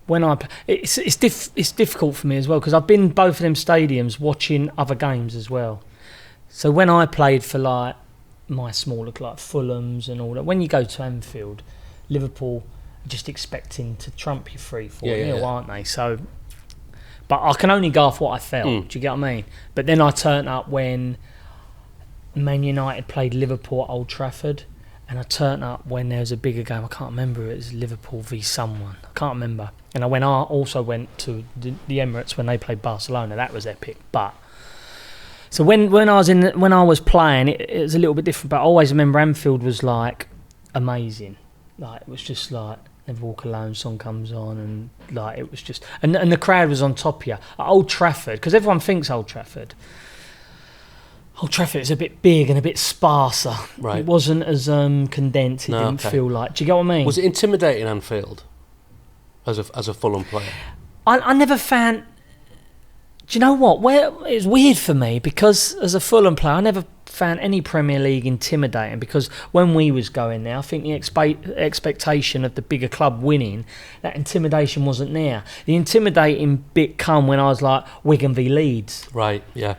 When it's difficult for me as well, because I've been both of them stadiums watching other games as well. So when I played for like my smaller club, Fulham's and all that, when you go to Anfield, Liverpool are just expecting to trump you 3-4-0, aren't they? So, but I can only go off what I felt. Do you get what I mean? But then I turned up when Man United played Liverpool at Old Trafford, and I turned up when there was a bigger game. I can't remember. It was Liverpool v someone. I can't remember. And I also went to the Emirates when they played Barcelona. That was epic. But so when I was playing, it was a little bit different. But I always remember Anfield was like amazing. Like it was just like Never Walk Alone song comes on, and like it was just and the crowd was on top of you. At Old Trafford, because everyone thinks Old Trafford is a bit big and a bit sparser. Right. It wasn't as condensed. It didn't feel like. Do you get what I mean? Was it intimidating, Anfield, as a Fulham player? I never found. Do you know what? It's weird for me because as a Fulham player, I never found any Premier League intimidating, because when we was going there, I think the expectation of the bigger club winning, that intimidation wasn't there. The intimidating bit come when I was like Wigan v Leeds. Right. Yeah.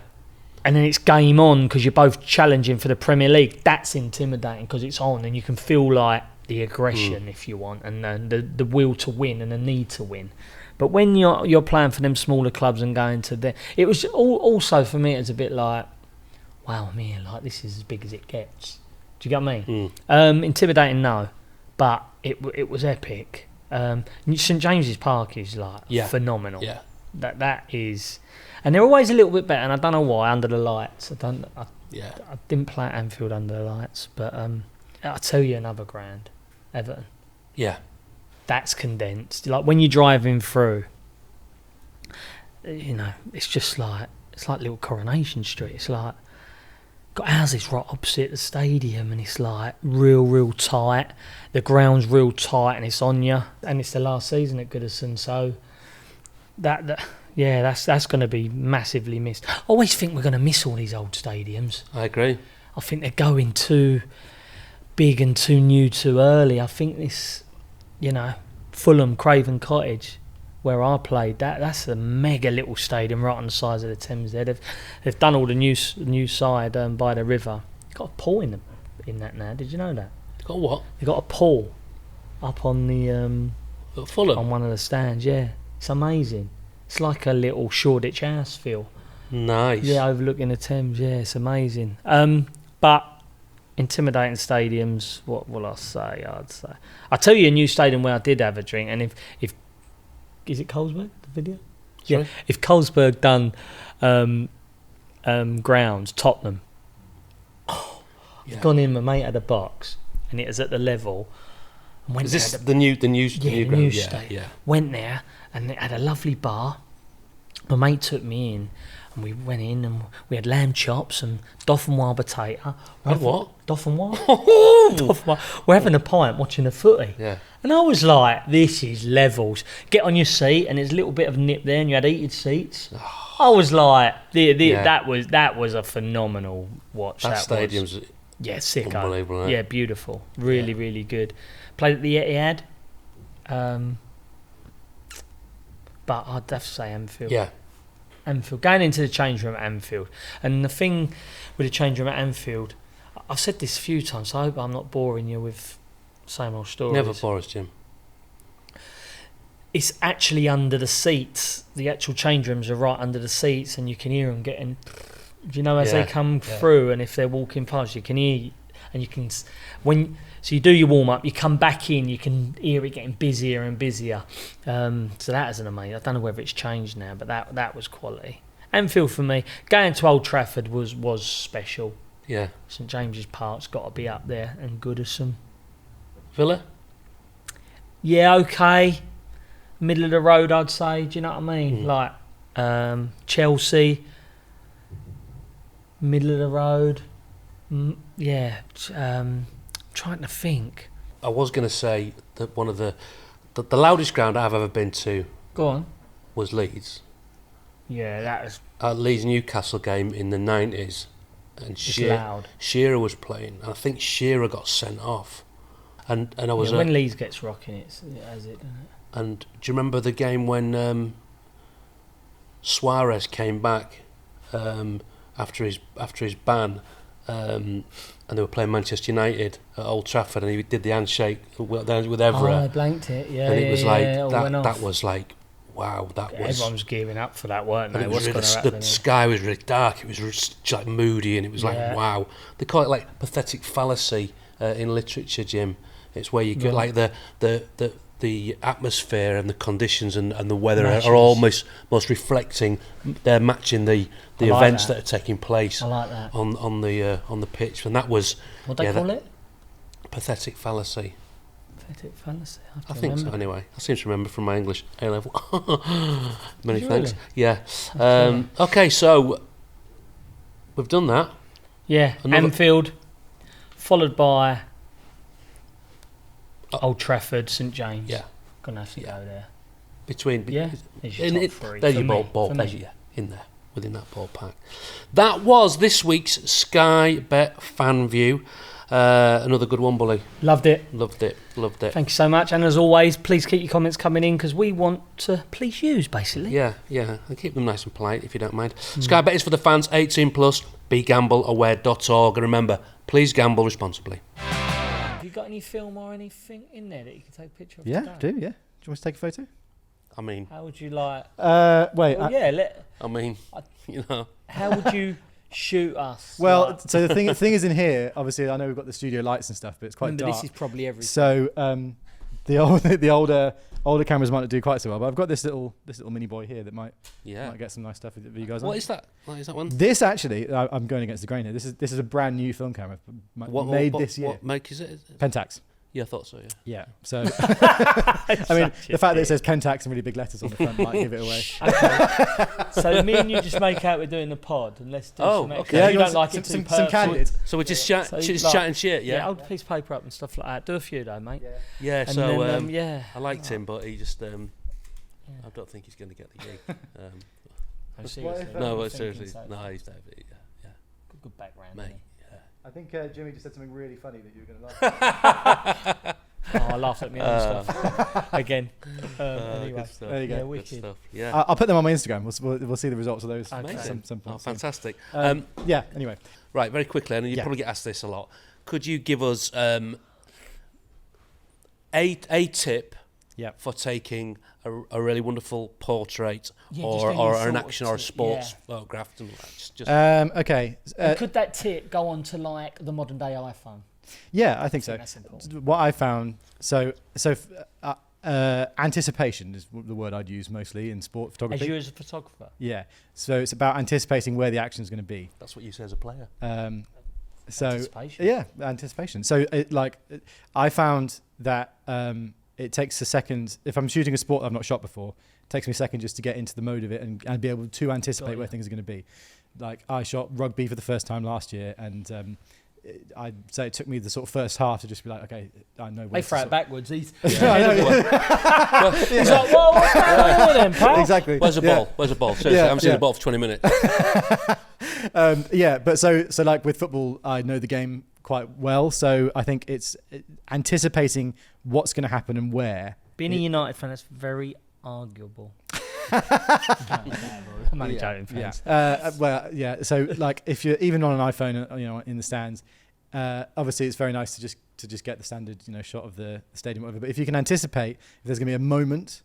And then it's game on because you're both challenging for the Premier League. That's intimidating because it's on and you can feel like the aggression, if you want, and the will to win and the need to win. But when you're playing for them smaller clubs and going to them, it was also for me. It's a bit like, wow, man, like this is as big as it gets. Do you get what I mean? Intimidating, no, but it was epic. St James's Park is like phenomenal. Yeah, that is. And they're always a little bit better, and I don't know why, under the lights. I didn't play at Anfield under the lights, but I'll tell you another grand, Everton. Yeah. That's condensed. Like when you're driving through, you know, it's just like, it's like little Coronation Street. It's like, got houses right opposite the stadium, and it's like real tight. The ground's real tight, and it's on you. And it's the last season at Goodison, so that's going to be massively missed. I always think we're going to miss all these old stadiums. I agree. I think they're going too big and too new too early. I think this, you know, Fulham, Craven Cottage, where I played, that's a mega little stadium right on the sides of the Thames there. They've done all the new side by the river. Got a pool in that now. Did you know that? Got what? They got a pool up on the At Fulham? on one of the stands. Yeah, it's amazing. It's like a little Shoreditch house feel. Nice. Yeah, overlooking the Thames. Yeah, it's amazing. But intimidating stadiums. What will I say? I'll tell you a new stadium where I did have a drink, and if is it Colesberg, the video? Sorry? Yeah. If Colesberg done grounds, Tottenham. Oh, Yeah. I've gone in, my mate had a box, and it was at the level. And went Is this there, the new the new ground? stadium. Yeah. Went there, and it had a lovely bar. My mate took me in, and we went in, and we had lamb chops and Dauphinoise potato. What? Dauphinoise? Dauphinoise. We're having a pint watching the footy. Yeah. And I was like, this is levels. Get on your seat, and there's a little bit of nip there, and you had heated seats. I was like, that was a phenomenal watch. That stadium's sick. unbelievable, isn't it? Yeah, beautiful. Really good. Played at the Etihad. But I'd have to say Anfield. Yeah. Anfield. Going into the change room at Anfield. And the thing with the change room at Anfield, I've said this a few times, so I hope I'm not boring you with same old stories. Never bore us, Jim. It's actually under the seats. The actual change rooms are right under the seats, and you can hear them getting, do you know, as they come through, and if they're walking past, you can hear, and you can, so you do your warm-up, you come back in, you can hear it getting busier and busier. So that is an amazing. I don't know whether it's changed now, but that was quality. Anfield for me, going to Old Trafford was special. Yeah. St James's Park's got to be up there, and Goodison. Villa? Yeah, okay. Middle of the road, I'd say. Do you know what I mean? Like Chelsea, middle of the road. Trying to think. I was going to say that one of the loudest ground I've ever been to Go on. was Leeds. Yeah, that was At Leeds Newcastle game in the 90s. And loud. Shearer was playing. And I think Shearer got sent off. And I was when Leeds gets rocking, it has it, doesn't it? And do you remember the game when Suarez came back after his ban, and they were playing Manchester United at Old Trafford, and he did the handshake with Everett. Oh, I blanked it. Yeah, and it was like that. That was like, wow, that was. Everyone was gearing up for that, weren't they? And it was the sky was really dark. It was like moody, and it was like, wow. They call it like pathetic fallacy in literature, Jim. It's where you get like the atmosphere and the conditions and the weather are almost reflecting. They're matching the events that are taking place. I like that. on the pitch, and that was What do they call it? Pathetic fallacy. Pathetic fallacy. I think so. Anyway, I seem to remember from my English A level. Many Did you thanks. really? Yeah. Okay, so we've done that. Yeah. Anfield, followed by Old Trafford, St James. Yeah. Gonna have to go there. Between There's your top three. there's your ball in there within that ballpark. That was this week's Sky Bet Fan View. Another good one, Bully. Loved it. Loved it. Thank you so much. And as always, please keep your comments coming in because we want to please you, basically. Yeah. And keep them nice and polite if you don't mind. Sky Bet is for the fans, 18 plus. BeGambleAware.org. And remember, please gamble responsibly. Have you got any film or anything in there that you can take a picture of? Yeah, today? do. Yeah. Do you want us to take a photo? I mean, How would you like? Wait. How would you shoot us? Well, like, so the thing is in here. Obviously, I know we've got the studio lights and stuff, but it's quite remember, dark. this is probably everything. So the older cameras might not do quite so well, but I've got this little mini boy here that might get some nice stuff for you guys. What is that? What is that one? This actually, I'm going against the grain here. This is a brand new film camera made this year. What make is it? Pentax. Yeah, I thought so. Yeah. So I mean, the fact that it says Pentax in really big letters on the front might give it away. Okay. So me and you just make out we're doing the pod, and let's do some extra. Okay. Yeah, you don't like it too some personal. candid. So we're just chatting shit. Yeah. Hold a piece of paper up and stuff like that. Do a few though, mate. Yeah. And So then, I liked him, but he just I don't think he's going to get the gig. No, seriously. No, but seriously, no, he's there. Yeah. Good background, Mate. isn't I think Jimmy just said something really funny that you were going to like. I laughed at me own stuff again. Anyway, there you go. Yeah, Good wicked. stuff. Yeah. I'll put them on my Instagram. We'll see the results of those. Okay. Some point. Fantastic. Yeah. Anyway. Right, very quickly, and you probably get asked this a lot. Could you give us a tip for taking a really wonderful portrait or an action or a sports photograph? Okay. And could that tip go on to like the modern day iPhone? Yeah, I think so. That's important. What I found, anticipation is the word I'd use mostly in sport photography. As you as a photographer? Yeah. So it's about anticipating where the action is going to be. That's what you say as a player. Anticipation. Yeah, anticipation. So I found that it takes a second. If I'm shooting a sport I've not shot before, it takes me a second just to get into the mode of it and be able to anticipate where things are going to be. Like I shot rugby for the first time last year, and I'd say it took me the sort of first half to just be like, okay, I know where they throw it backwards. He's he's like, well, what's going on then, pal? Exactly. Where's the ball? Where's the ball? Seriously, I haven't seen the ball for 20 minutes. But so like with football, I know the game quite well, so I think it's anticipating what's going to happen and where. Being a United fan, that's very arguable. I'm only joking, fans. So like if you're even on an iPhone, in the stands, obviously it's very nice to just get the standard, shot of the stadium, or whatever. But if you can anticipate if there's going to be a moment,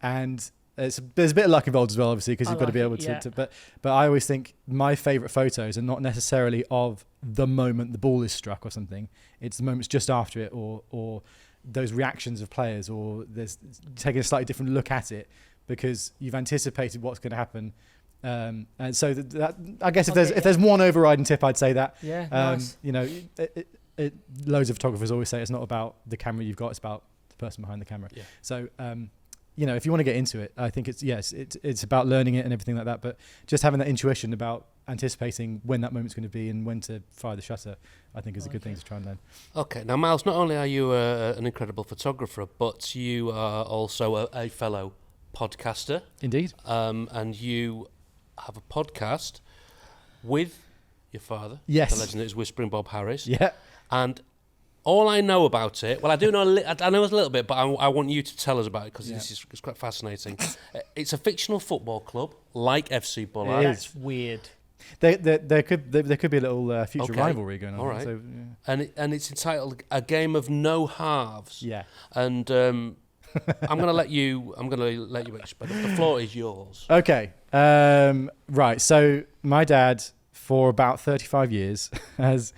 and there's a bit of luck involved as well, obviously, because you've got to be able to. But I always think my favourite photos are not necessarily of the moment the ball is struck or something. It's the moments just after it, or those reactions of players, or there's taking a slightly different look at it because you've anticipated what's going to happen. And so that I guess if there's one overriding tip, I'd say that. Yeah, nice. Loads of photographers always say it's not about the camera you've got; it's about the person behind the camera. Yeah. So, if you want to get into it, I think it's about learning it and everything like that. But just having that intuition about anticipating when that moment's going to be and when to fire the shutter, I think is a good thing to try and learn. Okay, now Miles, not only are you an incredible photographer, but you are also a fellow podcaster. Indeed. And you have a podcast with your father. Yes. The legend that is Whispering Bob Harris. Yeah. And all I know about it, well, I do know I know a little bit, but I want you to tell us about it because it's quite fascinating. It's a fictional football club like FC Bullard. That's weird. There could be a little future rivalry going on. All right. So, and it's entitled A Game of No Halves. Yeah. And I'm going to let you explain. The floor is yours. Okay. Right. So my dad, for about 35 years, has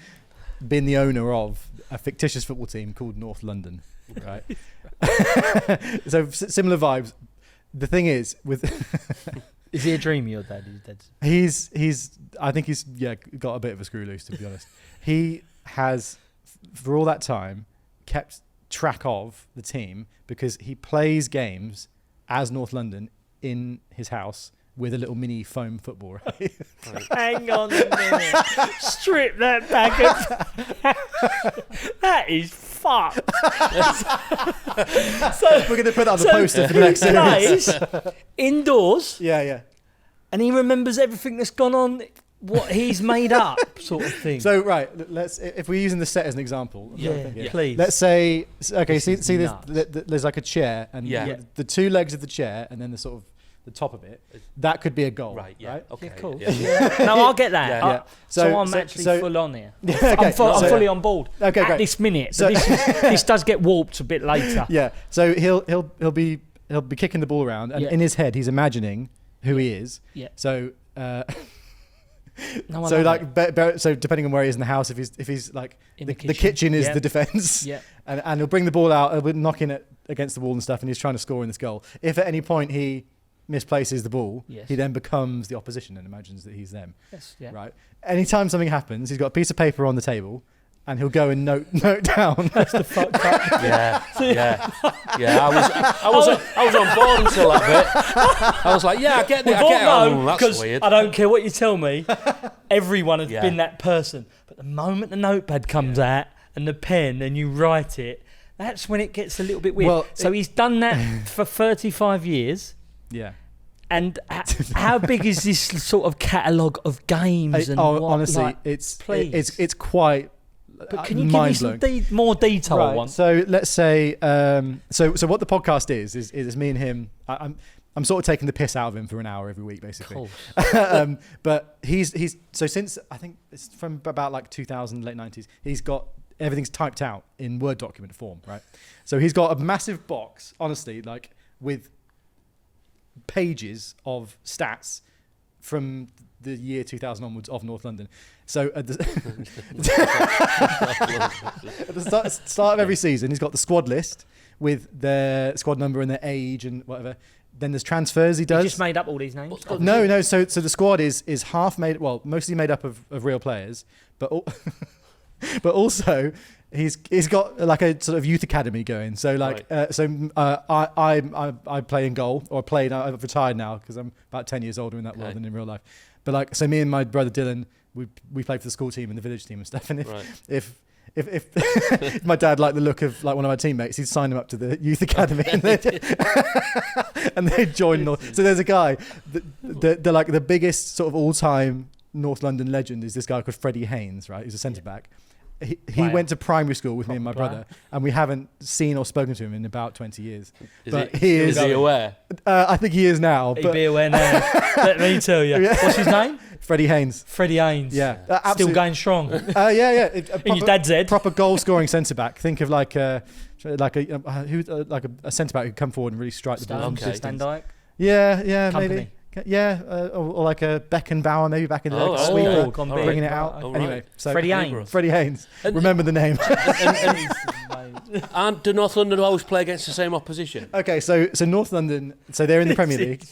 been the owner of a fictitious football team called North London, right? So similar vibes. The thing is, with is he a dream, your dad? he's I think he's got a bit of a screw loose, to be honest. He has, for all that time, kept track of the team because he plays games as North London in his house with a little mini foam football, right? Hang on a minute. Strip that back. That is fucked. So we're going to put that on the poster for the next series. Indoors. Yeah. And he remembers everything that's gone on, what he's made up, sort of thing. So, right, if we're using the set as an example. Please. Let's say, okay, see this, there's like a chair, and the two legs of the chair, and then the sort of the top of it. That could be a goal, right? Okay, cool. No, I'll get that. So I'm actually full on here. I'm fully on board at this minute. So this does get warped a bit later. Yeah. So he'll be kicking the ball around, and in his head he's imagining who he is. Yeah. So. So depending on where he is in the house, if he's like the kitchen is the defense, and he'll bring the ball out, he'll be knocking it against the wall and stuff, and he's trying to score in this goal. If at any point he misplaces the ball, he then becomes the opposition and imagines that he's them. Yes, yeah. Right. Anytime something happens, he's got a piece of paper on the table, and he'll go and note down. That's the fucked up. Yeah. I was on board until that bit. I was like, I get it. That's weird. I don't care what you tell me. Everyone has been that person. But the moment the notepad comes out and the pen and you write it, that's when it gets a little bit weird. Well, so he's done that for 35 years. Yeah. And how big is this sort of catalogue of games? Honestly, it's quite. But can you give me some more detail? Right. One? So let's say, so what the podcast is me and him. I'm sort of taking the piss out of him for an hour every week, basically. But he's so since I think it's from about like 2000, late 90s, he's got everything's typed out in Word document form, right? So he's got a massive box, honestly, like with pages of stats from the year 2000 onwards of North London. So at the start of every season, he's got the squad list with their squad number and their age and whatever. Then there's transfers he does. He just made up all these names? No. So the squad is half made, mostly made up of real players, but also he's got like a sort of youth academy going. So like, I play in goal, or played. I've retired now because I'm about 10 years older in that world than in real life. But like, so me and my brother Dylan, we played for the school team and the village team and stuff. And if my dad liked the look of like one of our teammates, he'd sign him up to the youth academy and they'd join North. So there's a guy, the biggest sort of all-time North London legend is this guy called Freddie Haynes, right? He's a centre back. He went to primary school with me and my brother, and we haven't seen or spoken to him in about 20 years. Is he aware? I think he is now. He'd be aware now. Let me tell you. What's his name? Freddie Haynes. Freddie Haynes. Yeah. Still going strong. In your dad's head. Proper goal-scoring centre-back. Think of like a centre-back who'd come forward and really strike the ball. Van Dijk? Yeah, Company. maybe. Yeah, or like a Beckenbauer maybe back in the day, sweeper, bringing it out. Anyway, so Freddie Haynes. Remember the name. And do North London always play against the same opposition? Okay, so North London, so they're in the Premier League.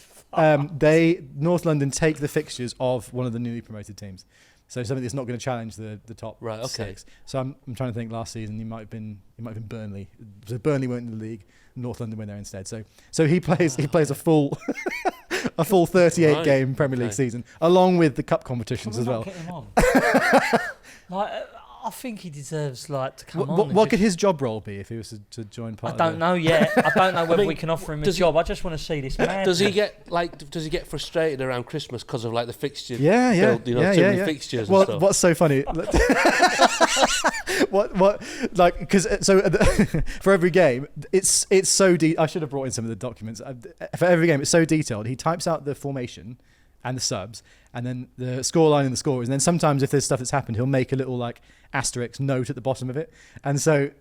North London take the fixtures of one of the newly promoted teams. So something that's not going to challenge the top six. So I'm trying to think. Last season, he might have been Burnley. So Burnley weren't in the league. North London went there instead. So he plays a full 38 game Premier League season along with the cup competitions as well. Get him on? I think he deserves to come on. What could his job role be if he was to join part? I don't know yet. I don't know whether we can offer him a job. I just want to see this man. Does he get frustrated around Christmas because of like the fixtures? Yeah. Too many fixtures. Well, and stuff. What's so funny? Because for every game, it's so I should have brought in some of the documents. For every game, it's so detailed. He types out the formation and the subs, and then the scoreline and the scorers. And then sometimes if there's stuff that's happened, he'll make a little asterisk note at the bottom of it. And so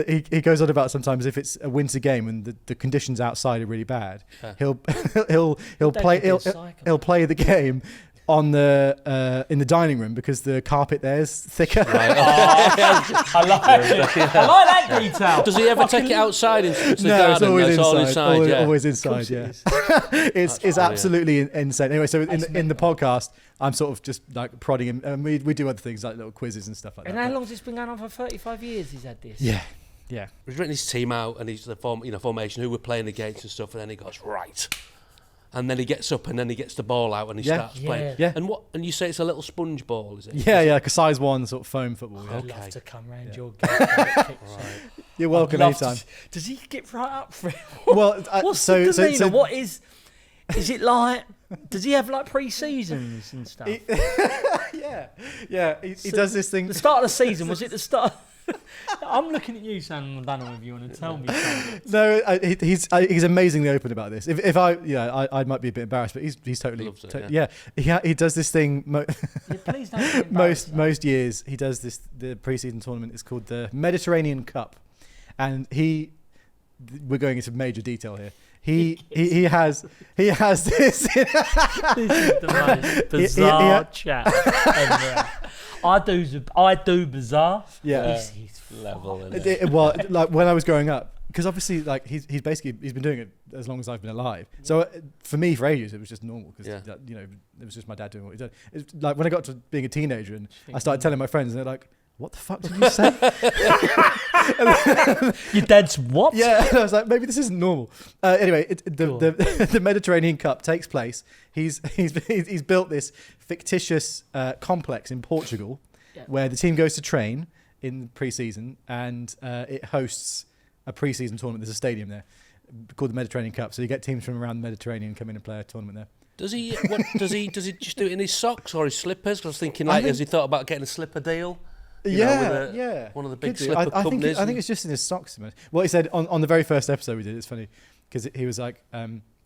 he goes on about sometimes if it's a winter game and the conditions outside are really bad, he'll play the game on the in the dining room because the carpet there is thicker. Right. I like it. I like that detail. Does he ever take it outside into the garden? It's always inside. Inside. Always inside. Yeah, it's absolutely insane. Anyway, so in the podcast, I'm sort of just like prodding him, and we do other things like little quizzes and stuff like that. And how long's this been going on for? 35 years. He's had this. Yeah. He's written his team out, and he's the formation who we're playing against and stuff, and then he goes right. And then he gets up and then he gets the ball out and he starts playing. Yeah. And you say it's a little sponge ball, is it? Yeah, like a size 1 sort of foam football. I'd love to come round your game. Right. You're welcome anytime. Does he get right up for it? Well, what's the demeanour? What is it like? Does he have like pre-seasons and stuff? Yeah. He does this thing. The start of the season, was it the start? I'm looking at you, Sam. I don't know if you want to tell me something. No, he's amazingly open about this. If I might be a bit embarrassed, but he's totally loves it, he does this thing. Please don't. Most years he does this. The pre-season tournament is called the Mediterranean Cup, and we're going into major detail here. He has this. This is the most bizarre chat ever. I do bizarre. Yeah. He's level. Well, like when I was growing up, because obviously, like he's been doing it as long as I've been alive. So for me, for ages, it was just normal because it was just my dad doing what he did. It's like when I got to being a teenager and I started telling my friends, and they're like, "What the fuck did you say?" Your dad's what? Yeah, I was like, maybe this isn't normal. Anyway, the Mediterranean Cup takes place. He's built this fictitious complex in Portugal, where the team goes to train in pre-season, and it hosts a pre-season tournament. There's a stadium there called the Mediterranean Cup. So you get teams from around the Mediterranean come in and play a tournament there. Does he just do it in his socks or his slippers? 'Cause I was thinking, has he thought about getting a slipper deal? One of the big slipper companies. I think it's just in his socks. What he said on the very first episode we did, it's funny because he was like,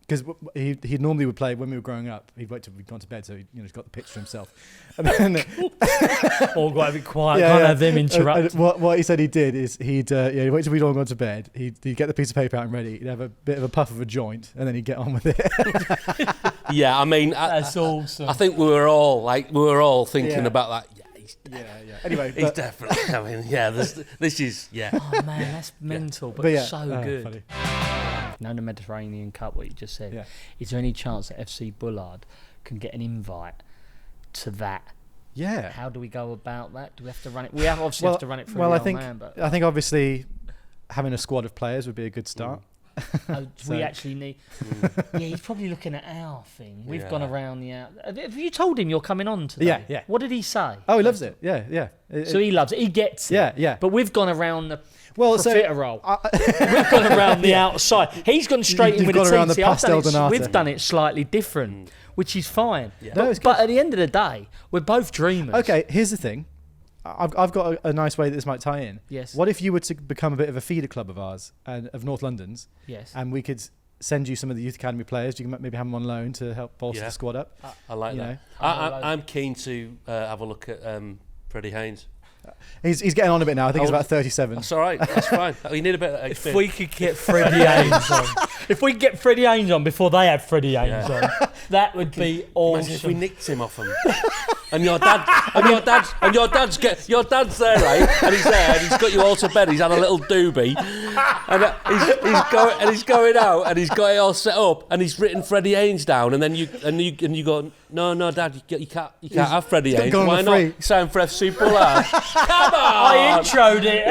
because he normally would play when we were growing up. He'd wait till we'd gone to bed, so he's got the pitch to himself. And then, all got to be quiet. Can't have them interrupt. What he said he did is he'd wait till we'd all gone to bed. He'd get the piece of paper out and ready. He'd have a bit of a puff of a joint, and then he'd get on with it. Yeah, I mean, that's awesome. I think we were all thinking about that. Yeah. Anyway, he's definitely. I mean, this is. Oh man, that's mental, but so good. Funny. Now the Mediterranean Cup, what you just said. Yeah. Is there any chance that FC Bullard can get an invite to that? Yeah. How do we go about that? Do we have to run it? We have obviously have to run it through I think obviously having a squad of players would be a good start. We actually need. He's probably looking at our thing. We've gone around the out. Have you told him you're coming on today? Yeah. What did he say? Oh, he loves it. Yeah. So he loves it. He gets it. Yeah. But we've gone around the profiterole. We've gone around the outside. He's gone straight in with the around the pastel donata. We've done it slightly different, which is fine. Yeah. But at the end of the day, we're both dreamers. Okay, here's the thing. I've got a nice way that this might tie in. Yes. What if you were to become a bit of a feeder club of ours and of North London's? Yes. And we could send you some of the youth academy players. You can maybe have them on loan to help bolster the squad up. I like that. I'm keen to have a look at Freddie Haynes. He's getting on a bit now. I think he's about 37. That's all right. That's fine. You need a bit of experience. If we could get Freddie Haynes on. If we could get Freddie Haynes on before they had Freddie Haynes on, that would be awesome. Imagine if we nicked him off him. And your dad's there, right? And he's there, and he's got you all to bed. He's had a little doobie, and he's going out, and he's got it all set up, and he's written Freddie Haynes down, and then you go, no, Dad, you can't have Freddie Haynes. Why not? He's signed for FC Bullard. Come on! I introed it.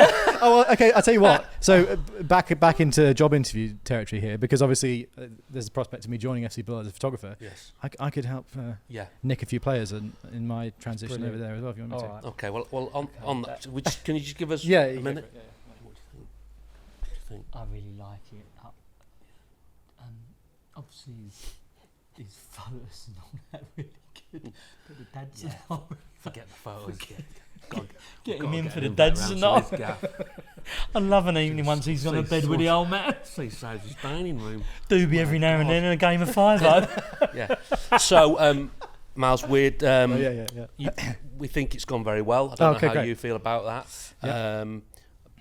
Oh, well, okay. I'll tell you what. So back into job interview territory here, because obviously there's a prospect of me joining FC Bullard as a photographer. Yes. I could help nick a few players in my transition over there as well, if you want me to. Right. Okay. Well, on that, can you just give us a minute? What do you think? I really like it. Obviously, his photos and all that really good. But the dads and all. Forget the photos. Get him in for the dads and all. I love an evening once he's on a bed with the old man. Please size his dining room. Doobie every now and then in a game of 5-0. Yeah. So, Miles, we think it's gone very well. I don't know how great. you feel about that.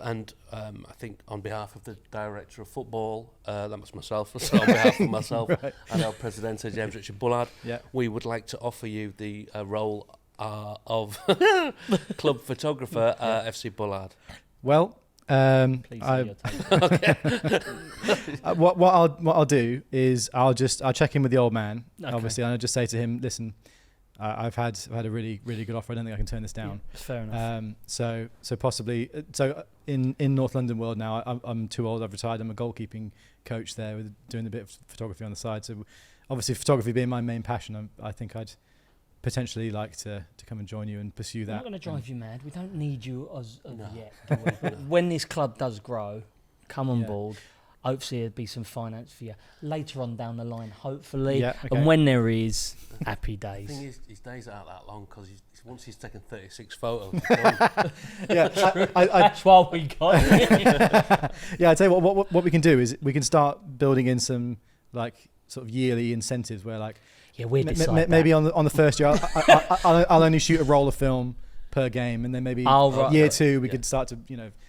And I think on behalf of the Director of Football, that was myself, so on behalf of myself and our Presidente, James Richard Bullard, we would like to offer you the role of club photographer at FC Bullard. Well, Please what I'll do is I'll check in with the old man, obviously, and I'll just say to him, listen, I've had a really, really good offer. I don't think I can turn this down. Yeah, fair enough. So possibly, in North London world now, I'm too old. I've retired. I'm a goalkeeping coach there, doing a bit of photography on the side. So obviously, photography being my main passion, I think I'd potentially like to come and join you and pursue that. We're not going to drive you mad. We don't need you as yet. Do we? But when this club does grow, come on board. Hopefully there'll be some finance for you later on down the line, hopefully. Yeah, okay. And when there is, happy days. The thing is, his days aren't that long because once he's taken 36 photos. That's what we got. Yeah, I tell you what we can do is we can start building in some like sort of yearly incentives where like maybe on the first year I'll only shoot a roll of film per game, and then maybe year two we could start to,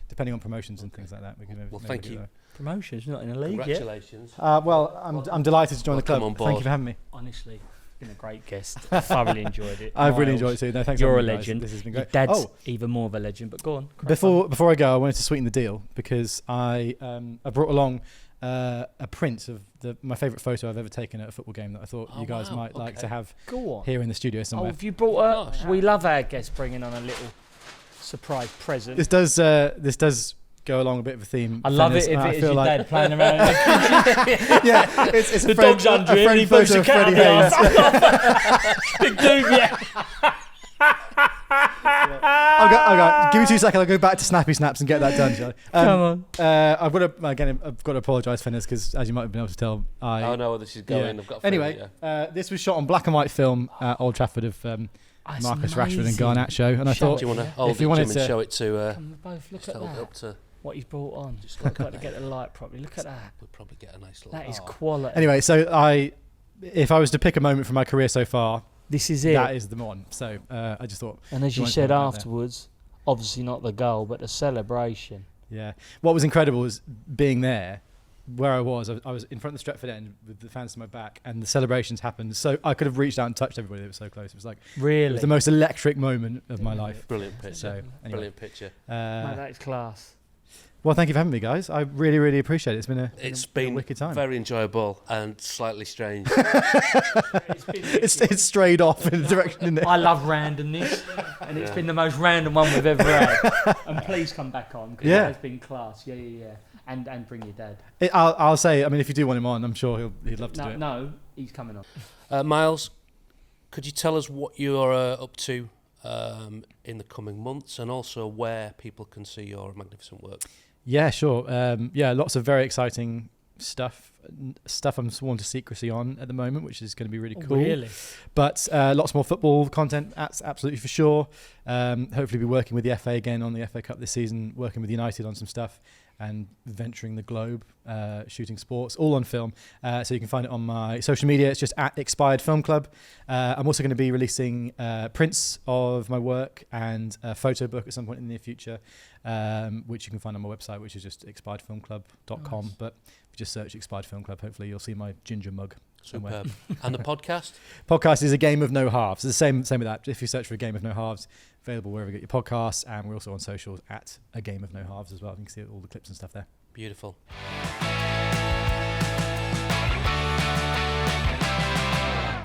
depending on promotions and things like that. We can maybe thank you. Promotions, not in a league yet. Congratulations. Well, I'm delighted to join the club. Thank you for having me. Honestly, been a great guest. I thoroughly enjoyed it. I've really enjoyed it too. No, thanks. You're for a having me, legend. This has been great. Your dad's even more of a legend. But go on. Before I go, I wanted to sweeten the deal because I brought along a print of my favourite photo I've ever taken at a football game that I thought you guys might like to have here in the studio somewhere. Oh, have you brought we love our guests bringing on a little surprise present. This does go along a bit of a theme. I love it if it is your dad playing around in the kitchen. Yeah, it's the dog's under him and he puts a cat on the arse. Big dude, Okay, give me 2 seconds. I'll go back to Snappy Snaps and get that done, shall I? Come on. I've got to apologise, Fenners, because as you might have been able to tell, I know where this is going. Yeah. I've got anyway, this was shot on black and white film at Old Trafford of Marcus Rashford and Garnacho, and I thought, do you want to hold it, Jim, and show it to? Come both look at that. Up to what he's brought on. Just got to get the light properly. Look at that. We'll probably get a nice little. That is quality. Anyway, so if I was to pick a moment from my career so far, this is it. That is the one. So I just thought. And as you said afterwards, obviously not the goal, but the celebration. Yeah. What was incredible was being there, where I was in front of the Stretford end with the fans to my back, and the celebrations happened. So I could have reached out and touched everybody. It was so close. It was like it was the most electric moment of my life. Brilliant picture. So, anyway. Brilliant picture. Mate, that is class. Well, thank you for having me, guys. I really, really appreciate it. It's been a wicked time. Very enjoyable and slightly strange. It's strayed off in the direction, isn't it? I love randomness, and it's been the most random one we've ever had. And please come back on, because it has been class. Yeah. And bring your dad. I'll say, I mean, if you do want him on, I'm sure he'd love to do it. No, he's coming on. Miles, could you tell us what you're up to in the coming months, and also where people can see your magnificent work? Yeah, sure. Lots of very exciting stuff I'm sworn to secrecy on at the moment, which is going to be really cool. Really? But lots more football content, absolutely for sure. Hopefully be working with the FA again on the FA Cup this season, working with United on some stuff, and venturing the globe, shooting sports, all on film. So you can find it on my social media. It's just at Expired Film Club. I'm also going to be releasing prints of my work and a photo book at some point in the near future, which you can find on my website, which is just expiredfilmclub.com. Nice. But if you just search Expired Film Club, hopefully you'll see my ginger mug somewhere. Superb. And the podcast? Podcast is A Game of No Halves. It's the same with that. If you search for A Game of No Halves, available wherever you get your podcasts, and we're also on socials at A Game of No Halves as well. You can see all the clips and stuff there. Beautiful.